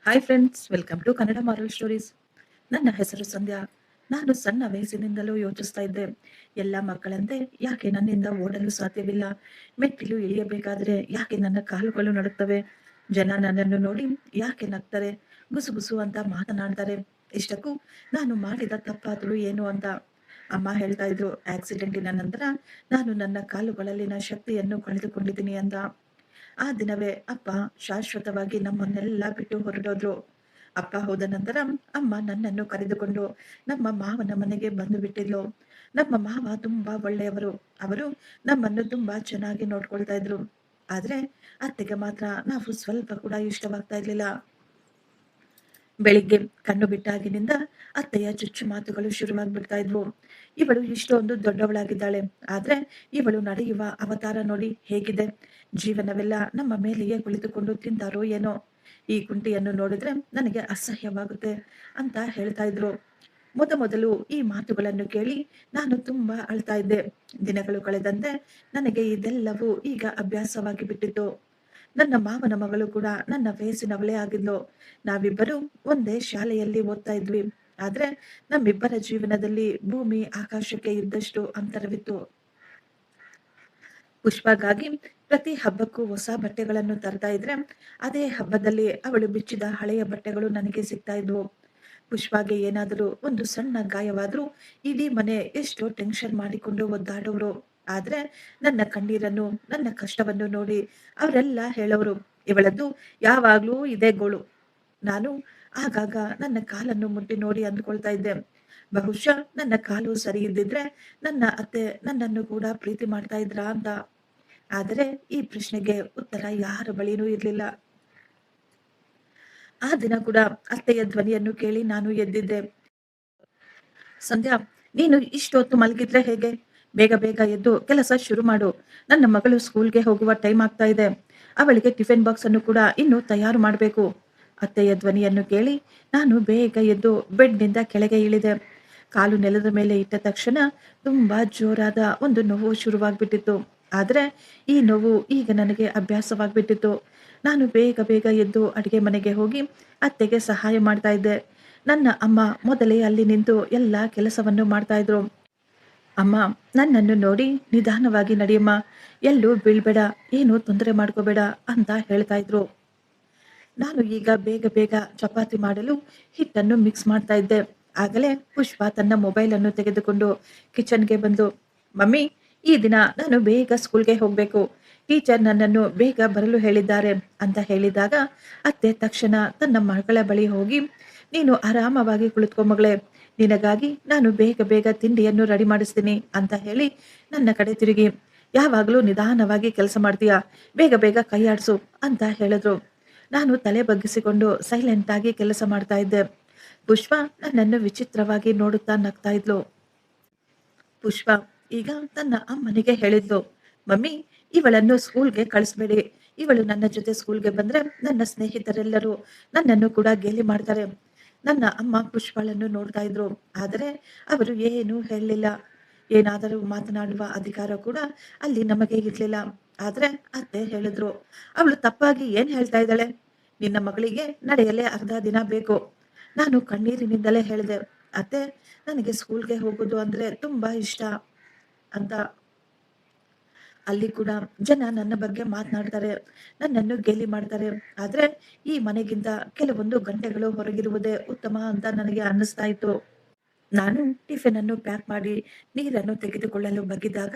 Hi friends, welcome to Kannada moral stories. ನನ್ನ ಹೆಸರು ಸಂಧ್ಯಾ. ನಾನು ಸಣ್ಣ ವಯಸ್ಸಿನಿಂದಲೂ ಯೋಚಿಸ್ತಾ ಇದ್ದೆ, ಎಲ್ಲ ಮಕ್ಕಳಂತೆ ಯಾಕೆ ನನ್ನಿಂದ ಓಡಲು ಸಾಧ್ಯವಿಲ್ಲ? ಮೆಟ್ಟಿಲು ಇಳಿಯಬೇಕಾದ್ರೆ ಯಾಕೆ ನನ್ನ ಕಾಲುಗಳು ನಡುತ್ತವೆ? ಜನ ನನ್ನನ್ನು ನೋಡಿ ಯಾಕೆ ನಗ್ತಾರೆ, ಗುಸುಗುಸು ಅಂತ ಮಾತನಾಡ್ತಾರೆ? ಇಷ್ಟಕ್ಕೂ ನಾನು ಮಾಡಿದ ತಪ್ಪಾದರೂ ಏನು ಅಂತ. ಅಮ್ಮ ಹೇಳ್ತಾ ಇದ್ರು, ಆಕ್ಸಿಡೆಂಟಿನ ನಂತರ ನಾನು ನನ್ನ ಕಾಲುಗಳಲ್ಲಿನ ಶಕ್ತಿಯನ್ನು ಕಳೆದುಕೊಂಡಿದ್ದೀನಿ ಅಂತ. ಆ ದಿನವೇ ಅಪ್ಪ ಶಾಶ್ವತವಾಗಿ ನಮ್ಮನ್ನೆಲ್ಲ ಬಿಟ್ಟು ಹೊರಟೋದ್ರು. ಅಪ್ಪ ಹೋದ ನಂತರ ಅಮ್ಮ ನನ್ನನ್ನು ಕರೆದುಕೊಂಡು ನಮ್ಮ ಮಾವನ ಮನೆಗೆ ಬಂದು ಬಿಟ್ಟಿದ್ಲು. ನಮ್ಮ ಮಾವ ತುಂಬಾ ಒಳ್ಳೆಯವರು. ಅವರು ನಮ್ಮನ್ನು ತುಂಬಾ ಚೆನ್ನಾಗಿ ನೋಡ್ಕೊಳ್ತಾ ಇದ್ರು. ಆದ್ರೆ ಅತ್ತೆಗೆ ಮಾತ್ರ ನಾವು ಸ್ವಲ್ಪ ಕೂಡ ಇಷ್ಟವಾಗ್ತಾ ಇರ್ಲಿಲ್ಲ. ಬೆಳಿಗ್ಗೆ ಕಣ್ಣು ಬಿಟ್ಟಾಗಿನಿಂದ ಅತ್ತೆಯ ಚುಚ್ಚು ಮಾತುಗಳು ಶುರುವಾಗ್ಬಿಡ್ತಾ ಇದ್ವು. ಇವಳು ಇಷ್ಟೊಂದು ದೊಡ್ಡವಳಾಗಿದ್ದಾಳೆ, ಆದ್ರೆ ಇವಳು ನಡೆಯುವ ಅವತಾರ ನೋಡಿ ಹೇಗಿದೆ? ಜೀವನವೆಲ್ಲ ನಮ್ಮ ಮೇಲೆಯೇ ಕುಳಿತುಕೊಂಡು ತಿಂತಾರೋ ಏನೋ? ಈ ಕುಂಟಿಯನ್ನು ನೋಡಿದ್ರೆ ನನಗೆ ಅಸಹ್ಯವಾಗುತ್ತೆ ಅಂತ ಹೇಳ್ತಾ ಇದ್ರು. ಮೊದಲು ಈ ಮಾತುಗಳನ್ನು ಕೇಳಿ ನಾನು ತುಂಬಾ ಅಳ್ತಾ ಇದ್ದೆ. ದಿನಗಳು ಕಳೆದಂತೆ ನನಗೆ ಇದೆಲ್ಲವೂ ಈಗ ಅಭ್ಯಾಸವಾಗಿ ಬಿಟ್ಟಿತ್ತು. ನನ್ನ ಮಾವನ ಮಗಳು ಕೂಡ ನನ್ನ ವಯಸ್ಸಿನವಳೇ ಆಗಿದ್ಲು. ನಾವಿಬ್ಬರು ಒಂದೇ ಶಾಲೆಯಲ್ಲಿ ಓದ್ತಾ ಇದ್ವಿ. ಆದ್ರೆ ನಮ್ಮಿಬ್ಬರ ಜೀವನದಲ್ಲಿ ಭೂಮಿ ಆಕಾಶಕ್ಕೆ ಇದ್ದಷ್ಟು ಅಂತರವಿತ್ತು. ಪುಷ್ಪಗಾಗಿ ಪ್ರತಿ ಹಬ್ಬಕ್ಕೂ ಹೊಸ ಬಟ್ಟೆಗಳನ್ನು ತರ್ತಾ ಇದ್ರೆ ಅದೇ ಹಬ್ಬದಲ್ಲಿ ಅವಳು ಬಿಚ್ಚಿದ ಹಳೆಯ ಬಟ್ಟೆಗಳು ನನಗೆ ಸಿಗ್ತಾ ಇದ್ವು. ಪುಷ್ಪಾಗೆ ಏನಾದರೂ ಒಂದು ಸಣ್ಣ ಗಾಯವಾದ್ರೂ ಇಡೀ ಮನೆ ಎಷ್ಟೋ ಟೆನ್ಷನ್ ಮಾಡಿಕೊಂಡು ಒದ್ದಾಡೋರು. ಆದ್ರೆ ನನ್ನ ಕಣ್ಣೀರನ್ನು, ನನ್ನ ಕಷ್ಟವನ್ನು ನೋಡಿ ಅವರೆಲ್ಲ ಹೇಳೋರು, ಇವಳದ್ದು ಯಾವಾಗ್ಲೂ ಇದೇ ಗೋಳು. ನಾನು ಆಗಾಗ ನನ್ನ ಕಾಲನ್ನು ಮುಟ್ಟಿ ನೋಡಿ ಅಂದ್ಕೊಳ್ತಾ ಇದ್ದೆ, ಬಹುಶಃ ನನ್ನ ಕಾಲು ಸರಿ ಇದ್ದಿದ್ರೆ ನನ್ನ ಅತ್ತೆ ನನ್ನನ್ನು ಕೂಡ ಪ್ರೀತಿ ಮಾಡ್ತಾ ಇದ್ರಾ ಅಂತ. ಆದರೆ ಈ ಪ್ರಶ್ನೆಗೆ ಉತ್ತರ ಯಾರ ಬಳಿನೂ ಇರ್ಲಿಲ್ಲ. ಆ ದಿನ ಕೂಡ ಅತ್ತೆಯ ಧ್ವನಿಯನ್ನು ಕೇಳಿ ನಾನು ಎದ್ದಿದ್ದೆ. ಸಂಧ್ಯಾ, ನೀನು ಇಷ್ಟೊತ್ತು ಮಲಗಿದ್ರೆ ಹೇಗೆ? ಬೇಗ ಬೇಗ ಎದ್ದು ಕೆಲಸ ಶುರು ಮಾಡು. ನನ್ನ ಮಗಳು ಸ್ಕೂಲ್ಗೆ ಹೋಗುವ ಟೈಮ್ ಆಗ್ತಾ ಇದೆ. ಅವಳಿಗೆ ಟಿಫಿನ್ ಬಾಕ್ಸ್ ಅನ್ನು ಕೂಡ ಇನ್ನು ತಯಾರು ಮಾಡಬೇಕು. ಅತ್ತೆಯ ಧ್ವನಿಯನ್ನು ಕೇಳಿ ನಾನು ಬೇಗ ಎದ್ದು ಬೆಡ್ನಿಂದ ಕೆಳಗೆ ಇಳಿದೆ. ಕಾಲು ನೆಲದ ಮೇಲೆ ಇಟ್ಟ ತಕ್ಷಣ ತುಂಬಾ ಜೋರಾದ ಒಂದು ನೋವು ಶುರುವಾಗ್ಬಿಟ್ಟಿತ್ತು. ಆದ್ರೆ ಈ ನೋವು ಈಗ ನನಗೆ ಅಭ್ಯಾಸವಾಗ್ಬಿಟ್ಟಿತ್ತು. ನಾನು ಬೇಗ ಬೇಗ ಎದ್ದು ಅಡಿಗೆ ಮನೆಗೆ ಹೋಗಿ ಅತ್ತೆಗೆ ಸಹಾಯ ಮಾಡ್ತಾ ಇದ್ದೆ. ನನ್ನ ಅಮ್ಮ ಮೊದಲೇ ಅಲ್ಲಿ ನಿಂತು ಎಲ್ಲ ಕೆಲಸವನ್ನು ಮಾಡ್ತಾ ಇದ್ರು. ಅಮ್ಮ ನನ್ನನ್ನು ನೋಡಿ ನಿಧಾನವಾಗಿ ನಡಿಯಮ್ಮ, ಎಲ್ಲೂ ಬೀಳ್ಬೇಡ, ಏನು ತೊಂದರೆ ಮಾಡ್ಕೋಬೇಡ ಅಂತ ಹೇಳ್ತಾ ಇದ್ರು. ನಾನು ಈಗ ಬೇಗ ಬೇಗ ಚಪಾತಿ ಮಾಡಲು ಹಿಟ್ಟನ್ನು ಮಿಕ್ಸ್ ಮಾಡ್ತಾ ಇದ್ದೆ. ಆಗಲೇ ಪುಷ್ಪ ತನ್ನ ಮೊಬೈಲ್ ಅನ್ನು ತೆಗೆದುಕೊಂಡು ಕಿಚನ್ಗೆ ಬಂದು, ಮಮ್ಮಿ, ಈ ದಿನ ನಾನು ಬೇಗ ಸ್ಕೂಲ್ಗೆ ಹೋಗ್ಬೇಕು. ಟೀಚರ್ ನನ್ನನ್ನು ಬೇಗ ಬರಲು ಹೇಳಿದ್ದಾರೆ ಅಂತ ಹೇಳಿದಾಗ ಅತ್ತೆ ತಕ್ಷಣ ತನ್ನ ಮಗಳ ಬಳಿ ಹೋಗಿ, ನೀನು ಆರಾಮವಾಗಿ ಕುಳಿತುಕೋ ಮಗಳೇ, ನಿನಗಾಗಿ ನಾನು ಬೇಗ ಬೇಗ ತಿಂಡಿಯನ್ನು ರೆಡಿ ಮಾಡಿಸ್ತೀನಿ ಅಂತ ಹೇಳಿ ನನ್ನ ಕಡೆ ತಿರುಗಿ, ಯಾವಾಗಲೂ ನಿಧಾನವಾಗಿ ಕೆಲಸ ಮಾಡ್ತೀಯಾ, ಬೇಗ ಬೇಗ ಕೈ ಆಡಿಸು ಅಂತ ಹೇಳಿದ್ರು. ನಾನು ತಲೆ ಬಗ್ಗಿಸಿಕೊಂಡು ಸೈಲೆಂಟ್ ಆಗಿ ಕೆಲಸ ಮಾಡ್ತಾ ಇದ್ದೆ. ಪುಷ್ಪ ನನ್ನನ್ನು ವಿಚಿತ್ರವಾಗಿ ನೋಡುತ್ತಾ ನಗ್ತಾ ಇದ್ಲು. ಪುಷ್ಪ ಈಗ ತನ್ನ ಅಮ್ಮನಿಗೆ ಹೇಳಿದ್ಲು, ಮಮ್ಮಿ, ಇವಳನ್ನು ಸ್ಕೂಲ್ಗೆ ಕಳಿಸ್ಬೇಡಿ. ಇವಳು ನನ್ನ ಜೊತೆ ಸ್ಕೂಲ್ಗೆ ಬಂದ್ರೆ ನನ್ನ ಸ್ನೇಹಿತರೆಲ್ಲರೂ ನನ್ನನ್ನು ಕೂಡ ಗೇಲಿ ಮಾಡ್ತಾರೆ. ನನ್ನ ಅಮ್ಮ ಪುಷ್ಪಳನ್ನು ನೋಡ್ತಾ ಇದ್ರು, ಆದರೆ ಅವರು ಏನೂ ಹೇಳಲಿಲ್ಲ. ಏನಾದರೂ ಮಾತನಾಡುವ ಅಧಿಕಾರ ಕೂಡ ಅಲ್ಲಿ ನಮಗೆ ಇರ್ಲಿಲ್ಲ. ಆದ್ರೆ ಅತ್ತೆ ಹೇಳಿದ್ರು, ಅವಳು ತಪ್ಪಾಗಿ ಏನ್ ಹೇಳ್ತಾ ಇದ್ದಾಳೆ? ನಿನ್ನ ಮಗಳಿಗೆ ನಡೆಯಲೇ ಅರ್ಧ ದಿನ ಬೇಕು. ನಾನು ಕಣ್ಣೀರಿನಿಂದಲೇ ಹೇಳಿದೆ, ಅತ್ತೆ, ನನಗೆ ಸ್ಕೂಲ್ಗೆ ಹೋಗೋದು ಅಂದ್ರೆ ತುಂಬಾ ಇಷ್ಟ ಅಂತ. ಅಲ್ಲಿ ಕೂಡ ಜನ ನನ್ನ ಬಗ್ಗೆ ಮಾತನಾಡ್ತಾರೆ, ನನ್ನನ್ನು ಗೇಲಿ ಮಾಡ್ತಾರೆ. ಆದ್ರೆ ಈ ಮನೆಗಿಂತ ಕೆಲವೊಂದು ಗಂಟೆಗಳು ಹೊರಗಿರುವುದೇ ಉತ್ತಮ ಅಂತ ನನಗೆ ಅನ್ನಿಸ್ತಾ ಇತ್ತು. ನಾನು ಟಿಫಿನ್ ಅನ್ನು ಪ್ಯಾಕ್ ಮಾಡಿ ನೀರನ್ನು ತೆಗೆದುಕೊಳ್ಳಲು ಬಗ್ಗಿದಾಗ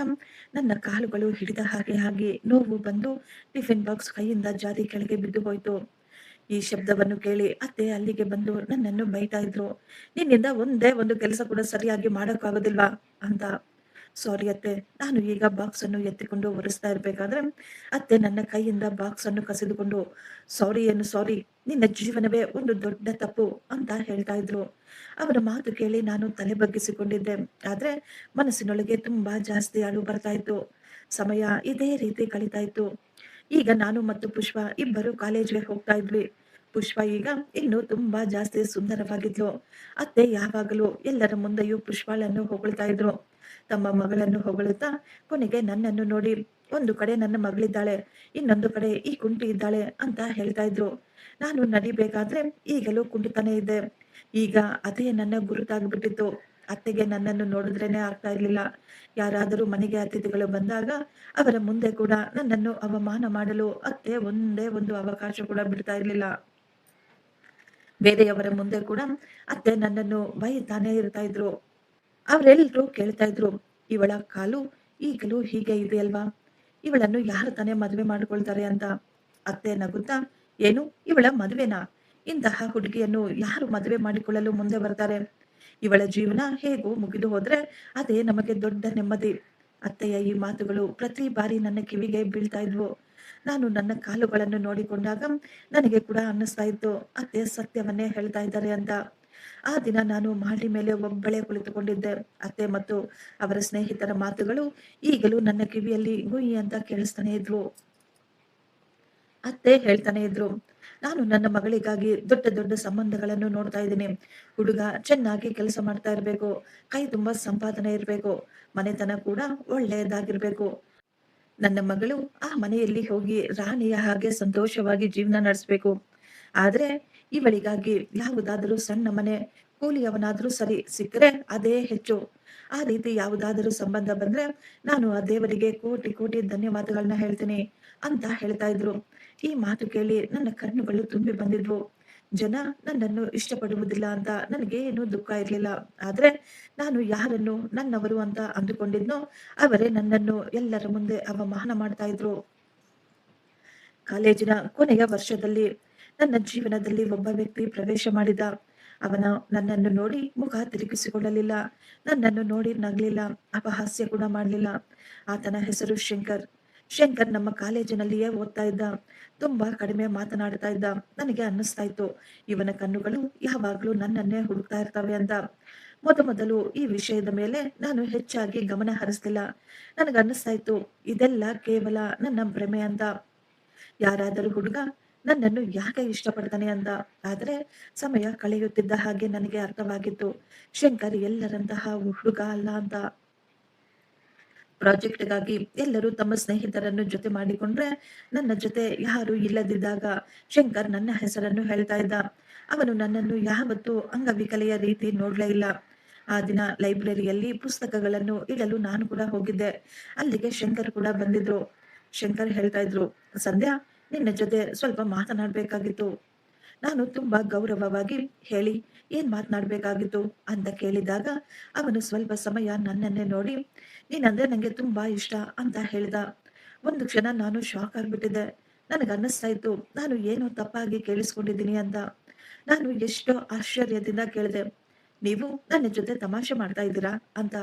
ನನ್ನ ಕಾಲುಗಳು ಹಿಡಿದ ಹಾಗೆ ಆಗಿ ನೋವು ಬಂದು ಟಿಫಿನ್ ಬಾಕ್ಸ್ ಕೈಯಿಂದ ಜಾರಿ ಕೆಳಗೆ ಬಿದ್ದು ಹೋಯ್ತು. ಈ ಶಬ್ದವನ್ನು ಕೇಳಿ ಅತ್ತೆ ಅಲ್ಲಿಗೆ ಬಂದು ನನ್ನನ್ನು ಬೈತಾ ಇದ್ರು, ನಿನ್ನಿಂದ ಒಂದೇ ಒಂದು ಕೆಲಸ ಕೂಡ ಸರಿಯಾಗಿ ಮಾಡೋಕ್ಕಾಗೋದಿಲ್ವಾ ಅಂತ. ಸಾರಿ ಅತ್ತೆ, ನಾನು ಈಗ ಬಾಕ್ಸ್ ಅನ್ನು ಎತ್ತಿಕೊಂಡು ಒರೆಸ್ತಾ ಇರ್ಬೇಕಾದ್ರೆ ಅತ್ತೆ ನನ್ನ ಕೈಯಿಂದ ಬಾಕ್ಸ್ ಅನ್ನು ಕಸಿದುಕೊಂಡು, ಸಾರಿ ಏನು ಸಾರಿ, ನಿನ್ನ ಜೀವನವೇ ಒಂದು ದೊಡ್ಡ ತಪ್ಪು ಅಂತ ಹೇಳ್ತಾ ಇದ್ರು. ಅವರ ಮಾತು ಕೇಳಿ ನಾನು ತಲೆ ಬಗ್ಗಿಸಿಕೊಂಡಿದ್ದೆ. ಆದ್ರೆ ಮನಸ್ಸಿನೊಳಗೆ ತುಂಬಾ ಜಾಸ್ತಿ ಅಳು ಬರ್ತಾ ಇತ್ತು. ಸಮಯ ಇದೇ ರೀತಿ ಕಳೀತಾ ಇತ್ತು. ಈಗ ನಾನು ಮತ್ತು ಪುಷ್ಪ ಇಬ್ಬರು ಕಾಲೇಜ್ಗೆ ಹೋಗ್ತಾ ಇದ್ವಿ. ಪುಷ್ಪ ಈಗ ಇನ್ನು ತುಂಬಾ ಜಾಸ್ತಿ ಸುಂದರವಾಗಿದ್ಲು. ಅತ್ತೆ ಯಾವಾಗಲೂ ಎಲ್ಲರ ಮುಂದೆಯೂ ಪುಷ್ಪಳನ್ನು ಹೊಗಳ್ತಾ ಇದ್ರು. ತಮ್ಮ ಮಗಳನ್ನು ಹೊಗಳುತ್ತಾ ಕೊನೆಗೆ ನನ್ನನ್ನು ನೋಡಿ, ಒಂದು ಕಡೆ ನನ್ನ ಮಗಳಿದ್ದಾಳೆ, ಇನ್ನೊಂದು ಕಡೆ ಈ ಕುಂಟಿ ಇದ್ದಾಳೆ ಅಂತ ಹೇಳ್ತಾ ಇದ್ರು. ನಾನು ನಡಿಬೇಕಾದ್ರೆ ಈಗಲೂ ಕುಂಟುತ್ತಾನೆ ಇದ್ದೆ. ಈಗ ಅದೇ ನನ್ನ ಗುರುತಾಗ್ಬಿಟ್ಟಿತ್ತು. ಅತ್ತೆಗೆ ನನ್ನನ್ನು ನೋಡಿದ್ರೇನೆ ಆಗ್ತಾ ಇರ್ಲಿಲ್ಲ. ಯಾರಾದರೂ ಮನೆಗೆ ಅತಿಥಿಗಳು ಬಂದಾಗ ಅವರ ಮುಂದೆ ಕೂಡ ನನ್ನನ್ನು ಅವಮಾನ ಮಾಡಲು ಅತ್ತೆ ಒಂದೇ ಒಂದು ಅವಕಾಶ ಕೂಡ ಬಿಡ್ತಾ ಇರ್ಲಿಲ್ಲ. ಬೇರೆಯವರ ಮುಂದೆ ಕೂಡ ಅತ್ತೆ ನನ್ನನ್ನು ಬೈತಾನೆ ಇರ್ತಾ ಇದ್ರು. ಅವರೆಲ್ಲರೂ ಕೇಳ್ತಾ ಇದ್ರು, ಇವಳ ಕಾಲು ಈಗಲೂ ಹೀಗೆ ಇದೆಯಲ್ವಾ? ಇವಳನ್ನು ಯಾರು ತಾನೇ ಮದುವೆ ಮಾಡ್ಕೊಳ್ತಾರೆ ಅಂತ. ಅತ್ತೆ ನಗುತ್ತಾ, ಏನು ಇವಳ ಮದುವೆನಾ? ಇಂತಹ ಹುಡುಗಿಯನ್ನು ಯಾರು ಮದುವೆ ಮಾಡಿಕೊಳ್ಳಲು ಮುಂದೆ ಬರ್ತಾರೆ? ಇವಳ ಜೀವನ ಹೇಗೂ ಮುಗಿದು ಹೋದ್ರೆ ಅದೇ ನಮಗೆ ದೊಡ್ಡ ನೆಮ್ಮದಿ. ಅತ್ತೆಯ ಈ ಮಾತುಗಳು ಪ್ರತಿ ಬಾರಿ ನನ್ನ ಕಿವಿಗೆ ಬೀಳ್ತಾ ಇದ್ವು. ನಾನು ನನ್ನ ಕಾಲುಗಳನ್ನು ನೋಡಿಕೊಂಡಾಗ ನನಗೆ ಕೂಡ ಅನ್ನಿಸ್ತಾ ಇತ್ತು, ಅತ್ತೆ ಸತ್ಯವನ್ನೇ ಹೇಳ್ತಾ ಇದ್ದಾರೆ ಅಂತ. ಆ ದಿನ ನಾನು ಮಾಡಿ ಮೇಲೆ ಒಬ್ಬಳೇ ಕುಳಿತುಕೊಂಡಿದ್ದೆ. ಅತ್ತೆ ಮತ್ತು ಅವರ ಸ್ನೇಹಿತರ ಮಾತುಗಳು ಈಗಲೂ ನನ್ನ ಕಿವಿಯಲ್ಲಿ ಗುಯ್ ಅಂತ ಕೇಳಿಸ್ತಾನೆ ಇದ್ವು. ಅತ್ತೆ ಹೇಳ್ತಾನೆ ಇದ್ರು, ನಾನು ನನ್ನ ಮಗಳಿಗಾಗಿ ದೊಡ್ಡ ದೊಡ್ಡ ಸಂಬಂಧಗಳನ್ನು ನೋಡ್ತಾ ಇದ್ದೀನಿ. ಹುಡುಗ ಚೆನ್ನಾಗಿ ಕೆಲಸ ಮಾಡ್ತಾ ಇರ್ಬೇಕು, ಕೈ ತುಂಬಾ ಸಂಪಾದನೆ ಇರ್ಬೇಕು, ಮನೆತನ ಕೂಡ ಒಳ್ಳೆಯದಾಗಿರ್ಬೇಕು. ನನ್ನ ಮಗಳು ಆ ಮನೆಯಲ್ಲಿ ಹೋಗಿ ರಾಣಿಯ ಹಾಗೆ ಸಂತೋಷವಾಗಿ ಜೀವನ ನಡೆಸಬೇಕು. ಆದ್ರೆ ಇವಳಿಗಾಗಿ ಯಾವುದಾದರೂ ಸಣ್ಣ ಮನೆ, ಕೂಲಿಯವನಾದ್ರೂ ಸರಿ ಸಿಕ್ಕರೆ ಅದೇ ಹೆಚ್ಚು. ಆ ರೀತಿ ಯಾವುದಾದರೂ ಸಂಬಂಧ ಬಂದ್ರೆ ನಾನು ಆ ದೇವರಿಗೆ ಕೋಟಿ ಕೋಟಿ ಧನ್ಯವಾದಗಳನ್ನ ಹೇಳ್ತೀನಿ ಅಂತ ಹೇಳ್ತಾ ಇದ್ರು. ಈ ಮಾತು ಕೇಳಿ ನನ್ನ ಕಣ್ಣುಗಳು ತುಂಬಿ ಬಂದಿದ್ವು. ಜನ ನನ್ನನ್ನು ಇಷ್ಟಪಡುವುದಿಲ್ಲ ಅಂತ ನನಗೆ ಏನೂ ದುಃಖ ಇರ್ಲಿಲ್ಲ. ಆದ್ರೆ ನಾನು ಯಾರನ್ನು ನನ್ನವರು ಅಂತ ಅಂದುಕೊಂಡಿದ್ನೋ ಅವರೇ ನನ್ನನ್ನು ಎಲ್ಲರ ಮುಂದೆ ಅವಮಾನ ಮಾಡ್ತಾ ಇದ್ರು. ಕಾಲೇಜಿನ ಕೊನೆಯ ವರ್ಷದಲ್ಲಿ ನನ್ನ ಜೀವನದಲ್ಲಿ ಒಬ್ಬ ವ್ಯಕ್ತಿ ಪ್ರವೇಶ ಮಾಡಿದ. ಅವನ ನನ್ನನ್ನು ನೋಡಿ ಮುಖ ತಿರುಗಿಸಿಕೊಳ್ಳಲಿಲ್ಲ, ನನ್ನನ್ನು ನೋಡಿ ನಗ್ಲಿಲ್ಲ, ಅಪಹಾಸ್ಯ ಕೂಡ ಮಾಡಲಿಲ್ಲ. ಆತನ ಹೆಸರು ಶಂಕರ್. ಶಂಕರ್ ನಮ್ಮ ಕಾಲೇಜಿನಲ್ಲಿಯೇ ಓದ್ತಾ ಇದ್ದ. ತುಂಬಾ ಕಡಿಮೆ ಮಾತನಾಡ್ತಾ ಇದ್ದ. ನನಗೆ ಅನ್ನಿಸ್ತಾ ಇತ್ತು, ಇವನ ಕಣ್ಣುಗಳು ಯಾವಾಗ್ಲೂ ನನ್ನನ್ನೇ ಹುಡುಕ್ತಾ ಇರ್ತವೆ ಅಂತ. ಮೊದಲು ಈ ವಿಷಯದ ಮೇಲೆ ನಾನು ಹೆಚ್ಚಾಗಿ ಗಮನ ಹರಿಸ್ತಿಲ್ಲ. ನನಗನ್ನಿಸ್ತಾ ಇತ್ತು, ಇದೆಲ್ಲ ಕೇವಲ ನನ್ನ ಭ್ರಮೆ ಅಂತ. ಯಾರಾದರೂ ಹುಡುಗ ನನ್ನನ್ನು ಯಾಕೆ ಇಷ್ಟಪಡ್ತಾನೆ ಅಂತ. ಆದ್ರೆ ಸಮಯ ಕಳೆಯುತ್ತಿದ್ದ ಹಾಗೆ ನನಗೆ ಅರ್ಥವಾಗಿತ್ತು, ಶಂಕರ್ ಎಲ್ಲರಂತಹ ಹುಡುಗ ಅಲ್ಲ ಅಂತ. ಪ್ರಾಜೆಕ್ಟ್‌ಗಾಗಿ ಎಲ್ಲರೂ ತಮ್ಮ ಸ್ನೇಹಿತರನ್ನು ಜೊತೆ ಮಾಡಿಕೊಂಡ್ರೆ, ನನ್ನ ಜೊತೆ ಯಾರೂ ಇಲ್ಲದಿದ್ದಾಗ ಶಂಕರ್ ನನ್ನ ಹೆಸರನ್ನು ಹೇಳ್ತಾ ಇದ್ದ. ಅವನು ನನ್ನನ್ನು ಯಾವತ್ತೂ ಅಂಗವಿಕಲೆಯ ರೀತಿ ನೋಡ್ಲೇ ಇಲ್ಲ. ಆ ದಿನ ಲೈಬ್ರರಿಯಲ್ಲಿ ಪುಸ್ತಕಗಳನ್ನು ಇಡಲು ನಾನು ಕೂಡ ಹೋಗಿದ್ದೆ. ಅಲ್ಲಿಗೆ ಶಂಕರ್ ಕೂಡ ಬಂದಿದ್ರು. ಶಂಕರ್ ಹೇಳ್ತಾ ಇದ್ರು, ಸಂಧ್ಯಾ, ನಿನ್ನ ಜೊತೆ ಸ್ವಲ್ಪ ಮಾತನಾಡ್ಬೇಕಾಗಿತ್ತು. ನಾನು ತುಂಬಾ ಗೌರವವಾಗಿ, ಹೇಳಿ ಏನ್ ಮಾತನಾಡ್ಬೇಕಾಗಿತ್ತು ಅಂತ ಕೇಳಿದಾಗ ಅವನು ಸ್ವಲ್ಪ ಸಮಯ ನನ್ನನ್ನೇ ನೋಡಿ, ನೀನಂದ್ರೆ ನಂಗೆ ತುಂಬಾ ಇಷ್ಟ ಅಂತ ಹೇಳ್ದ. ಒಂದು ಕ್ಷಣ ನಾನು ಶಾಕ್ ಆಗ್ಬಿಟ್ಟಿದ್ದೆ. ನನಗನ್ನಿಸ್ತಾ ಇತ್ತು, ನಾನು ಏನೋ ತಪ್ಪಾಗಿ ಕೇಳಿಸ್ಕೊಂಡಿದ್ದೀನಿ ಅಂತ. ನಾನು ಎಷ್ಟೋ ಆಶ್ಚರ್ಯದಿಂದ ಕೇಳಿದೆ, ನೀವು ನನ್ನ ಜೊತೆ ತಮಾಷೆ ಮಾಡ್ತಾ ಇದ್ದೀರಾ ಅಂತ.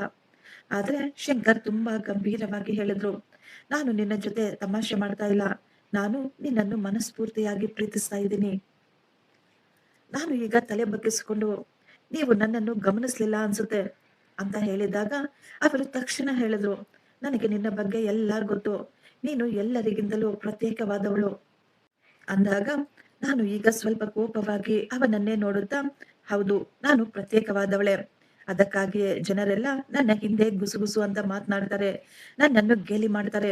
ಆದ್ರೆ ಶಂಕರ್ ತುಂಬಾ ಗಂಭೀರವಾಗಿ ಹೇಳಿದ್ರು, ನಾನು ನಿನ್ನ ಜೊತೆ ತಮಾಷೆ ಮಾಡ್ತಾ ಇಲ್ಲ, ನಾನು ನಿನ್ನನ್ನು ಮನಸ್ಫೂರ್ತಿಯಾಗಿ ಪ್ರೀತಿಸ್ತಾ ಇದ್ದೀನಿ. ನಾನು ಈಗ ತಲೆ ಬಗ್ಗಿಸಿಕೊಂಡು, ನೀವು ನನ್ನನ್ನು ಗಮನಿಸ್ಲಿಲ್ಲ ಅನ್ಸುತ್ತೆ ಅಂತ ಹೇಳಿದಾಗ ಅವರು ತಕ್ಷಣ ಹೇಳಿದ್ರು, ನನಗೆ ನಿನ್ನ ಬಗ್ಗೆ ಎಲ್ಲ ಗೊತ್ತು, ನೀನು ಎಲ್ಲರಿಗಿಂತಲೂ ಪ್ರತ್ಯೇಕವಾದವಳು ಅಂದಾಗ ನಾನು ಈಗ ಸ್ವಲ್ಪ ಕೋಪವಾಗಿ ಅವನನ್ನೇ ನೋಡುತ್ತಾ, ಹೌದು, ನಾನು ಪ್ರತ್ಯೇಕವಾದವಳೆ. ಅದಕ್ಕಾಗಿಯೇ ಜನರೆಲ್ಲ ನನ್ನ ಹಿಂದೆ ಗುಸುಗುಸು ಅಂತ ಮಾತನಾಡ್ತಾರೆ, ನನ್ನನ್ನು ಗೇಲಿ ಮಾಡ್ತಾರೆ.